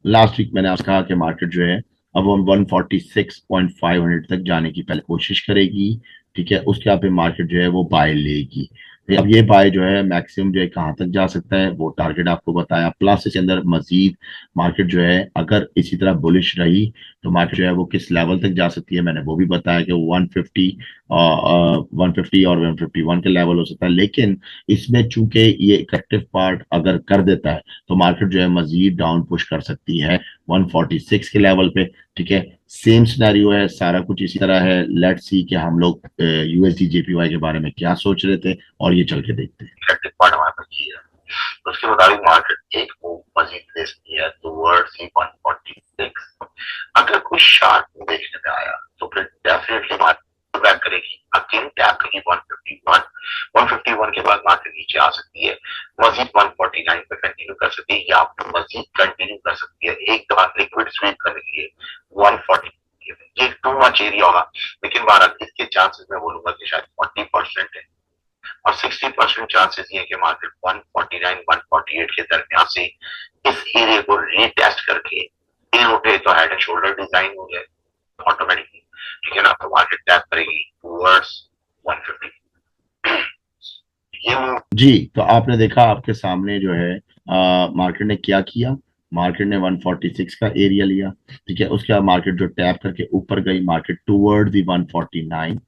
लास्ट वीक मैंने आपसे कहा कि मार्केट जो है अब हम 146.500 तक जाने की पहले कोशिश करेगी। ठीक है, उसके बाद फिर मार्केट जो है वो बाय लेगी। अब ये बाय जो है मैक्सिमम जो है कहाँ तक जा सकता है वो टारगेट आपको बताया, प्लस इसके अंदर मजीद मार्केट जो है अगर इसी तरह बुलिश रही तो मार्केट जो है वो किस लेवल तक जा सकती है मैंने वो भी बताया कि 150 150 और 151 के लेवल हो सकता है। लेकिन इसमें चूंकि ये करेक्टिव पार्ट अगर कर देता है तो मार्केट जो है मजीद डाउन पुश कर सकती है 146 के लेवल पे। ठीक है, सेम सिनेरियो है, सारा कुछ इसी तरह है। लेट्स सी कि हम लोग यूएसडी जेपीवाई के बारे में क्या सोच रहे थे और ये चल के देखते हैं। करेक्टिव पार्ट हमारे पास ये है, उसके मुताबिक मार्केट एक मूव मजीद दे सकती है टुवर्ड्स 146। अगर कोई शार्प देखने में आया तो फिर डेफिनेटली मार्केट बैक करेगी, अगेन टैप करेगी 151। 151 के बाद मार्केट नीचे आ सकती है, मजीद 149 पे कंटिन्यू कर सकती है या मजीद कंटिन्यू कर सकती है एक दफा लिक्विड स्वीप करने के लिए 140। ये टू मच एरिया होगा, लेकिन भारत इसके चांसेस मैं बोलूंगा कि शायद 40% है और 60% चांसेस ये कि मार्केट 149 148 के दरमियान से इस एरिया को रीटेस्ट करके इन उठे तो हेड एंड शोल्डर डिजाइन हो जाए ऑटोमेटिकली। ठीक है ना, तो मार्केट टैप करेगी टूवर्ड्स 150। जी, तो आपने देखा आपके सामने जो है मार्केट ने क्या किया। मार्केट ने 146 का एरिया लिया। ठीक है, उसके बाद मार्केट जो टैप करके ऊपर गई मार्केट टूवर्ड दी 149।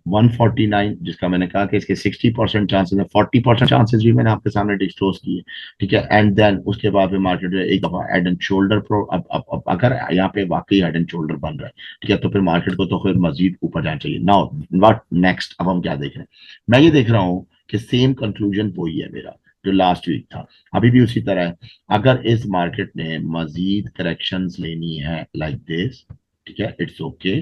149 जिसका मैंने कहा कि इसके 60% चांसेस है, 40% चांसेस भी मैंने आपके सामने डिस्क्लोज किए। ठीक है, एंड देन उसके बाद में मार्केट जो है एक दफा हेड एंड शोल्डर प्रो अब अगर यहाँ पे वाकई हेड एंड शोल्डर बन रहा है, ठीक है, तो फिर मार्केट को तो फिर मजीद ऊपर जाना चाहिए। नाउ व्हाट नेक्स्ट, अब हम क्या देख रहे हैं। मैं ये देख रहा हूँ कि सेम कंक्लूजन वही है मेरा जो लास्ट वीक था, अभी भी उसी तरह है। अगर इस मार्केट ने मजीद करेक्शंस लेनी है लाइक दिस, ठीक है, इट्स ओके,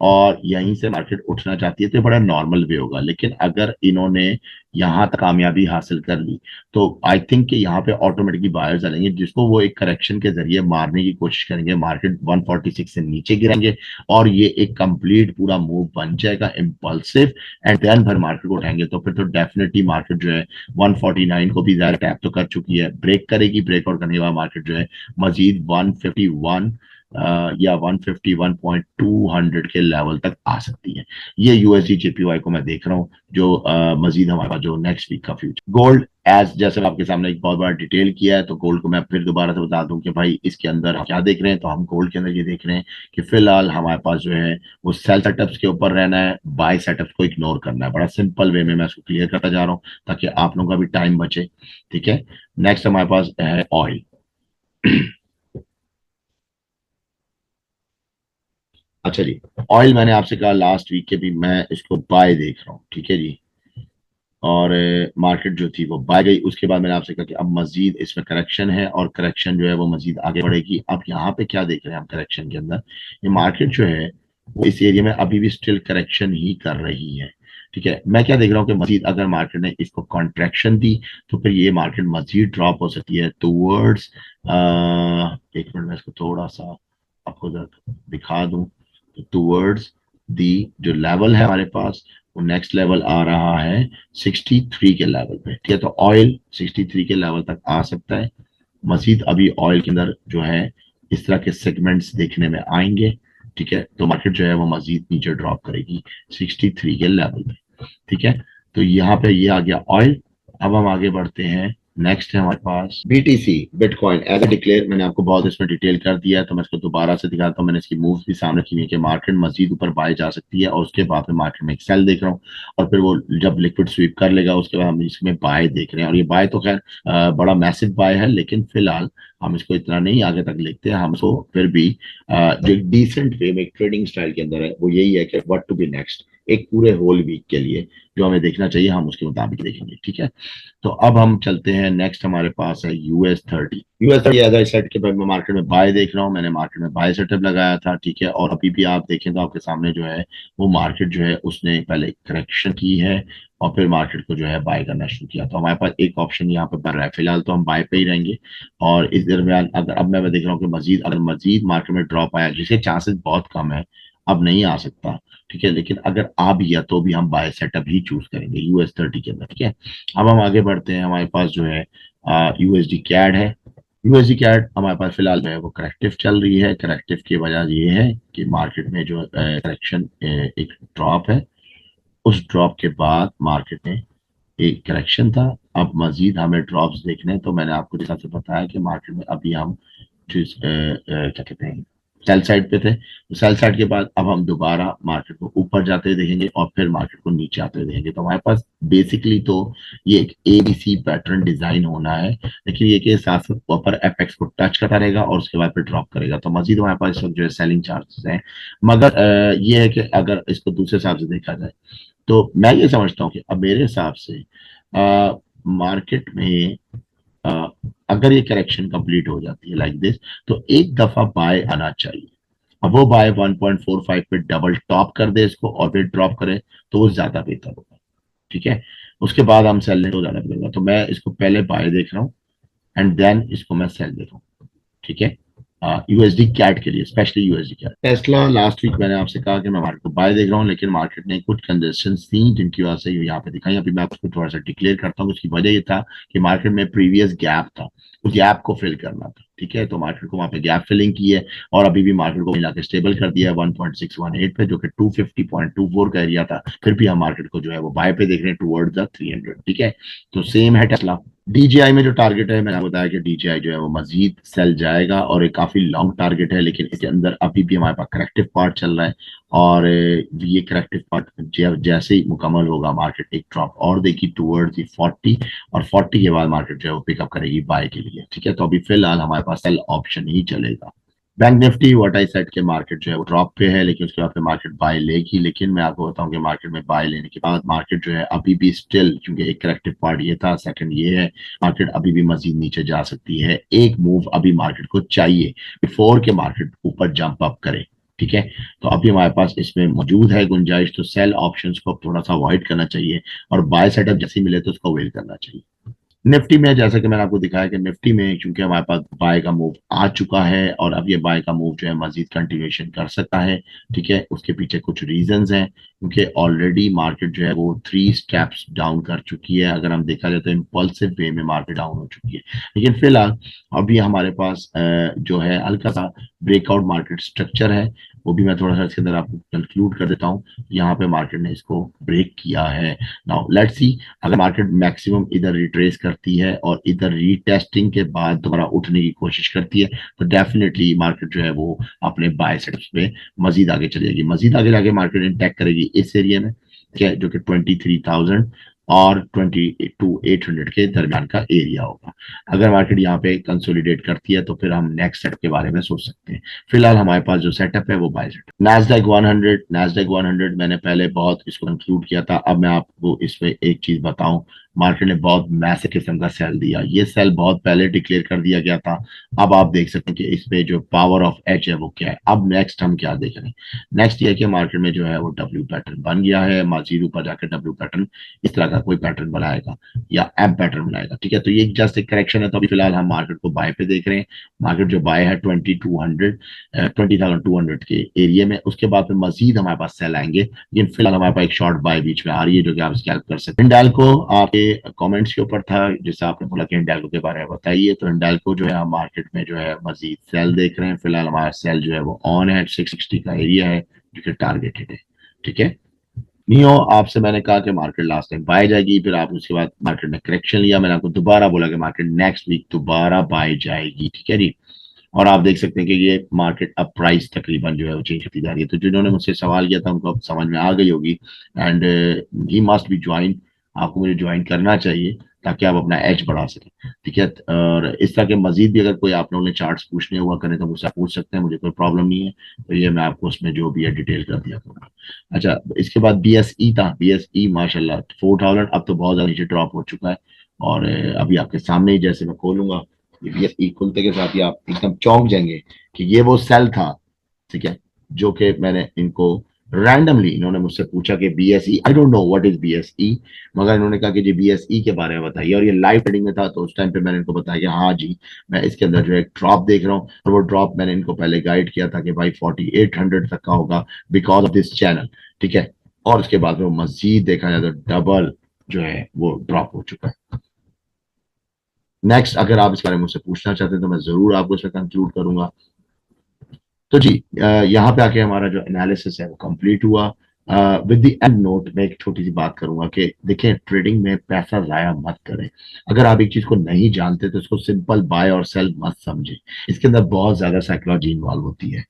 और यहीं से मार्केट उठना चाहती है तो बड़ा नॉर्मल वे होगा। लेकिन अगर इन्होंने यहाँ तक कामयाबी हासिल कर ली तो आई थिंक कि यहाँ पे ऑटोमेटिकली बायर्स आ जाएंगे जिसको वो एक करेक्शन के जरिए मारने की कोशिश करेंगे। मार्केट 146 से नीचे गिरेंगे और ये एक कंप्लीट पूरा मूव बन जाएगा इम्पल्सिव, एंड देन फिर मार्केट को उठाएंगे तो फिर तो डेफिनेटली मार्केट जो है 149 को भी ज्यादा टैप तो कर चुकी है, ब्रेक करेगी। ब्रेकआउट करने के बाद मार्केट जो है मजीद 151 या 151.200 के लेवल तक आ सकती है। ये यूएसडी जेपीवाई को मैं देख रहा हूँ जो मजीद हमारा जो नेक्स्ट वीक का फ्यूचर। गोल्ड एज जैसे आपके सामने एक बहुत बड़ा डिटेल किया है, तो गोल्ड को मैं फिर दोबारा से बता दूं कि भाई इसके अंदर हम क्या देख रहे हैं। तो हम गोल्ड के अंदर ये देख रहे हैं कि फिलहाल हमारे पास जो है वो सेल सेटअप्स के ऊपर रहना है, बाय सेटअप्स को इग्नोर करना है। बड़ा सिंपल वे में मैं इसको क्लियर करता जा रहा हूँ ताकि आप लोगों का भी टाइम बचे। ठीक है, नेक्स्ट हमारे पास है ऑयल। अच्छा जी, ऑयल मैंने आपसे कहा लास्ट वीक के भी मैं इसको बाय देख रहा हूँ। ठीक है जी, और मार्केट जो थी वो बाय गई। उसके बाद मैंने आपसे कहा कि अब मजीद इसमें करेक्शन है और करेक्शन जो है वो मजीद आगे बढ़ेगी। अब यहाँ पे क्या देख रहे हैं हम करेक्शन के अंदर, ये मार्केट जो है वो इस एरिया में अभी भी स्टिल करेक्शन ही कर रही है। ठीक है, मैं क्या देख रहा हूँ कि मजीद अगर मार्केट ने इसको कॉन्ट्रैक्शन दी तो फिर ये मार्केट मजीद ड्रॉप हो सकती है टूवर्ड्स, एक मिनट में इसको थोड़ा सा आपको दिखा दूं, टूवर्ड्स दी जो लेवल है हमारे पास वो नेक्स्ट लेवल आ रहा है 63 के लेवल पे। ठीक है, तो ऑयल 63 के लेवल तक आ सकता है। मजीद अभी ऑयल के अंदर जो है इस तरह के सेगमेंट्स देखने में आएंगे। ठीक है, तो मार्केट जो है वो मजीद नीचे ड्रॉप करेगी 63 के लेवल पे। ठीक है, तो यहाँ पे ये आ गया ऑयल। अब हम आगे बढ़ते हैं। नेक्स्ट है हमारे पास BTC bitcoin as a declare. मैंने आपको बहुत इसमें डिटेल कर दिया है तो मैं इसको दोबारा से दिखाता हूँ। मैंने इसकी मूव्स भी सामने की है कि मार्केट मजीद ऊपर बाय जा सकती है और उसके बाद में मार्केट में एक सेल देख रहा हूँ और फिर वो जब लिक्विड स्वीप कर लेगा उसके बाद हम इसमें बाय देख रहे हैं। और ये बाय तो खैर बड़ा मैसिव बाय है, लेकिन फिलहाल हम इसको इतना नहीं आगे तक लेते हैं। हम इसको फिर भी जो डिसेंट वे में ट्रेडिंग स्टाइल के अंदर है वो यही है कि व्हाट टू बी नेक्स्ट, एक पूरे होल वीक के लिए जो हमें देखना चाहिए हम उसके मुताबिक देखेंगे। ठीक है, तो अब हम चलते हैं। नेक्स्ट हमारे पास है US30। US30 as I set के मैं मार्केट में बाय देख रहा हूँ, मैंने मार्केट में बाय सेटअप लगाया था। ठीक है, और अभी भी आप देखें तो आपके सामने जो है वो मार्केट जो है उसने पहले करेक्शन की है और फिर मार्केट को जो है बाय करना शुरू किया। तो हमारे पास एक ऑप्शन यहाँ पे बन रहा है, फिलहाल तो हम बाय पे ही रहेंगे। और इस दरमियान अगर अब मैं देख रहा हूँ कि मजीद अगर मजीद मार्केट में ड्रॉप आया जिसके चांसेस बहुत कम है, अब नहीं आ सकता। ठीक है, लेकिन अगर आ भी या तो भी हम बाय सेटअप ही चूज करेंगे US30 के अंदर। ठीक है, अब हम आगे बढ़ते हैं। हमारे पास जो है यूएसडी कैड है। यूएसडी कैड हमारे पास फिलहाल जो है वो करेक्टिव चल रही है। करेक्टिव की वजह ये है कि मार्केट में जो करेक्शन एक ड्रॉप है, उस ड्रॉप के बाद मार्केट ने एक करेक्शन था, अब मजीद हमें ड्रॉप्स देखने हैं। तो मैंने आपको जैसा से बताया कि मार्केट में अभी हम क्या कहते हैं, सेल साइड पे थे। तो सेल साइड के बाद अब हम दोबारा मार्केट को ऊपर जाते हुए देखेंगे और फिर मार्केट को नीचे आते हुए देखेंगे। तो हमारे पास बेसिकली तो ये एक एबीसी पैटर्न डिजाइन होना है, लेकिन ये के साथ साथ ऊपर एपेक्स को टच करता रहेगा और उसके बाद फिर ड्रॉप करेगा। तो मजीद हमारे पास इस वक्त जो है सेलिंग चांसेस हैं। मगर ये है कि अगर इसको दूसरे हिसाब से देखा जाए तो मैं ये समझता हूँ कि अब मेरे हिसाब से मार्केट में अ, अगर ये करेक्शन कंप्लीट हो जाती है लाइक दिस, तो एक दफा बाय आना चाहिए। अब वो बाय 1.45 पे डबल टॉप कर दे इसको और फिर ड्रॉप करे तो वो ज्यादा बेहतर होगा। ठीक है, उसके बाद हम सेल लें तो ज्यादा बेहतर होगा। तो मैं इसको पहले बाय देख रहा हूँ एंड देन इसको मैं सेल दे रहा हूँ। ठीक है, यूएसडी कैट के लिए, specially USD CAD. Tesla last week मैंने आपसे कहा कि मैं मार्केट को बाय देख रहा हूँ, लेकिन मार्केट ने कुछ कंजेशन थी जिनकी वजह से ये यहाँ पे दिखाई। अभी मैं आपको थोड़ा सा डिक्लेयर करता हूँ। उसकी वजह ये था कि मार्केट में प्रीवियस गैप था, उस गैप को फिल करना था। ठीक है, तो मार्केट को वहां पे गैप फिलिंग की है और अभी भी मार्केट को मिला के स्टेबल कर दिया है 1.618 पे, जो कि 250.24 का एरिया था। फिर भी हम मार्केट को जो है वो बाय पे देख रहे हैं टुवर्ड्स द 300। ठीक है, तो सेम है टेस्ला। डीजीआई में जो टारगेट है मैंने आपको बताया कि डीजीआई जो है वो मजीद सेल जाएगा और एक काफी लॉन्ग टारगेट है, लेकिन इसके अंदर अभी भी हमारे पास करेक्टिव पार्ट चल रहा है। और ये करेक्टिव पार्ट जैसे ही मुकम्मल होगा मार्केट एक ड्रॉप और देखी टूवर्ड्स दी 40, और 40 के बाद मार्केट जो है वो पिकअप करेगी बाय के लिए। ठीक है, तो अभी फिलहाल हमारे पास सेल ऑप्शन ही चलेगा। Bank Nifty what I said के मार्केट जो है वो ड्रॉप पे है, लेकिन उसके बाद फिर मार्केट बाय लेगी। लेकिन मैं आपको बताऊं कि मार्केट में बाय लेने के बाद मार्केट जो है अभी भी स्टिल, क्योंकि एक करेक्टिव पार्ट ये था, सेकंड ये है, मार्केट अभी भी मजीद नीचे जा सकती है। एक मूव अभी मार्केट को चाहिए बिफोर के मार्केट ऊपर जंप अप करे। ठीक है, तो अभी हमारे पास इसमें मौजूद है गुंजाइश, तो सेल ऑप्शंस को थोड़ा सा अवॉइड करना चाहिए और बाय सेटअप जैसे मिले तो उसको वेट करना चाहिए। निफ्टी में जैसा कि मैंने आपको दिखाया कि निफ्टी में क्योंकि हमारे पास बाय का मूव आ चुका है और अब ये बाय का मूव जो है मजीद कंटिन्यूएशन कर सकता है। ठीक है, उसके पीछे कुछ रीजंस हैं, क्योंकि ऑलरेडी मार्केट जो है वो 3 स्टेप्स डाउन कर चुकी है। अगर हम देखा जाए तो इम्पल्सिव वे में मार्केट डाउन हो चुकी है, लेकिन फिलहाल अभी हमारे पास जो है हल्का सा ब्रेकआउट मार्केट स्ट्रक्चर है। वो भी मैं थोड़ा सा इसके अंदर आपको कंक्लूड कर देता हूँ। यहाँ पे मार्केट ने इसको ब्रेक किया है। नाउ लेट्स सी, अगर मार्केट मैक्सिमम इधर रिट्रेस करती है और इधर रीटेस्टिंग के बाद दोबारा उठने की कोशिश करती है, तो डेफिनेटली मार्केट जो है वो अपने बाय सेटअप्स पे मजीद आगे चली जाएगी। मजीद आगे जाके मार्केट इंटैक्ट करेगी इस एरिया में, ठीक है, जो कि 23,000 और 22,800 के दरमियान का एरिया होगा। अगर मार्केट यहाँ पे कंसोलिडेट करती है तो फिर हम नेक्स्ट सेट के बारे में सोच सकते हैं। फिलहाल हमारे पास जो सेटअप है वो बाय सेटअप। नास्डैक 100 मैंने पहले बहुत इसको कंक्लूड किया था। अब मैं आपको इसमें एक चीज बताऊं, मार्केट ने बहुत मैसिव किस्म का सेल दिया। ये सेल बहुत पहले डिक्लेयर कर दिया गया था। अब आप देख सकते हैं कि इस पे जो पावर ऑफ एच है वो क्या है। अब नेक्स्ट हम क्या देख रहे हैं, नेक्स्ट ये है कि मार्केट में जो है वो डब्ल्यू पैटर्न बन गया है। मजीद ऊपर जाकर डब्ल्यू पैटर्न इस तरह का कोई पैटर्न बनाएगा या एम पैटर्न बनाएगा। ठीक है, तो ये जस्ट एक करेक्शन है। तो अभी फिलहाल हम मार्केट को बाय पे देख रहे हैं। मार्केट जो बाय है 20,200 के एरिया में, उसके बाद फिर मजीद हमारे पास सेल आएंगे। लेकिन फिलहाल हमारे पास एक शॉर्ट बाय बीच में आ रही है जो कि आप स्कैल्प कर सकते हैं। हिंडाल्को आपके कमेंट्स के ऊपर था, जैसे आपने बोला कि हिंडाल्को के बारे में बताइए, तो हिंडाल्को जो है हम मार्केट में जो है मजीद सेल देख रहे हैं। फिलहाल हमारा सेल जो है वो ऑन है, 660 का एरिया है जो कि टारगेटेड है। ठीक है, नियो आपसे मैंने कहा कि मार्केट लास्ट टाइम बाय जाएगी, फिर आप उसके बाद मार्केट ने करेक्शन लिया। मैंने आपको दोबारा बोला कि मार्केट नेक्स्ट वीक दोबारा बाय जाएगी। ठीक है जी, और आप देख सकते हैं कि ये मार्केट अब प्राइस तकरीबन जो है वो चेंज होती जा रही है। तो जिन्होंने मुझसे सवाल किया था उनको अब समझ में आ गई होगी, and he must be join. आपको मुझे ज्वाइन करना चाहिए ताकि आप अपना एज बढ़ा सकें। ठीक है, और इस तरह के मजीद भी अगर कोई आप लोगों ने चार्ट्स पूछने हुआ करें तो मुझसे पूछ सकते हैं, मुझे कोई प्रॉब्लम नहीं है। तो ये मैं आपको उसमें जो भी है डिटेल कर दिया करूँगा। अच्छा, इसके बाद बीएसई था। बीएसई माशाल्लाह 4,000 अब तो बहुत ज्यादा नीचे ड्रॉप हो चुका है। और अभी आपके सामने ही जैसे मैं खोलूंगा, ये खुलते के साथ ही आप एकदम चौंक जाएंगे कि ये वो सेल था। ठीक है, जो कि मैंने इनको रैंडमली, इन्होंने मुझसे पूछा कि BSE, I don't know what is BSE, मगर इन्होंने कहा कि जी बीएसई के बारे में बताइए। और ये लाइव ट्रेडिंग में था, तो उस टाइम पे मैंने इनको बताया कि हाँ जी, मैं इसके अंदर जो है ड्रॉप देख रहा हूँ। और वो ड्रॉप मैंने इनको पहले गाइड किया था कि भाई 4800 तक का होगा बिकॉज ऑफ दिस चैनल। ठीक है, और उसके बाद में मजीद देखा जाए तो डबल जो है वो ड्रॉप हो चुका है। नेक्स्ट अगर आप इस बारे में मुझसे पूछना चाहते हैं तो मैं जरूर आपको इसमें कंक्लूड करूंगा। तो जी यहाँ पे आके हमारा जो एनालिसिस है वो कंप्लीट हुआ। विद द एंड नोट मैं एक छोटी सी बात करूंगा कि देखें, ट्रेडिंग में पैसा जाया मत करें। अगर आप एक चीज को नहीं जानते तो इसको सिंपल बाय और सेल मत समझें। इसके अंदर बहुत ज्यादा साइकोलॉजी इन्वॉल्व होती है।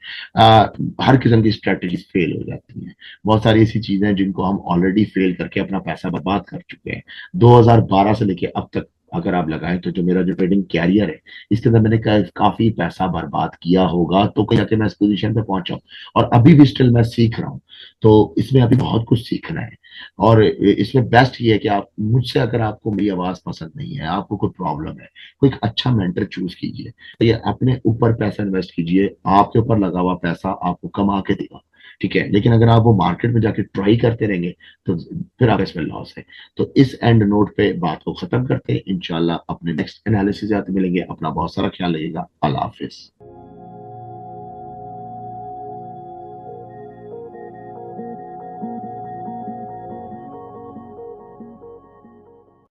हर किस्म की स्ट्रेटजी फेल हो जाती है। बहुत सारी ऐसी चीजें हैं जिनको हम ऑलरेडी फेल करके अपना पैसा बर्बाद कर चुके हैं। 2012 से लेके अब तक अगर आप लगाएं तो जो मेरा जो ट्रेडिंग कैरियर है, इसके अंदर मैंने काफी पैसा बर्बाद किया होगा, तो कहीं जाके मैं इस पोजीशन पे पहुंचा हूं। और अभी भी स्टिल मैं सीख रहा हूँ। तो इसमें अभी बहुत कुछ सीखना है। और इसमें बेस्ट ये है कि आप मुझसे, अगर आपको मेरी आवाज पसंद नहीं है, आपको कोई प्रॉब्लम है, कोई एक अच्छा मेंटर चूज कीजिए। तो ये अपने ऊपर पैसा इन्वेस्ट कीजिए, आपके ऊपर लगा हुआ पैसा आपको कमा के देगा। ठीक है, लेकिन अगर आप वो मार्केट में जाके ट्राई करते रहेंगे तो फिर आप इसमें लॉस है। तो इस एंड नोट पे बात को खत्म करते हैं। इंशाल्लाह अपने नेक्स्ट एनालिसिस आते मिलेंगे। अपना बहुत सारा ख्याल रखिएगा। अल्लाह हाफिज।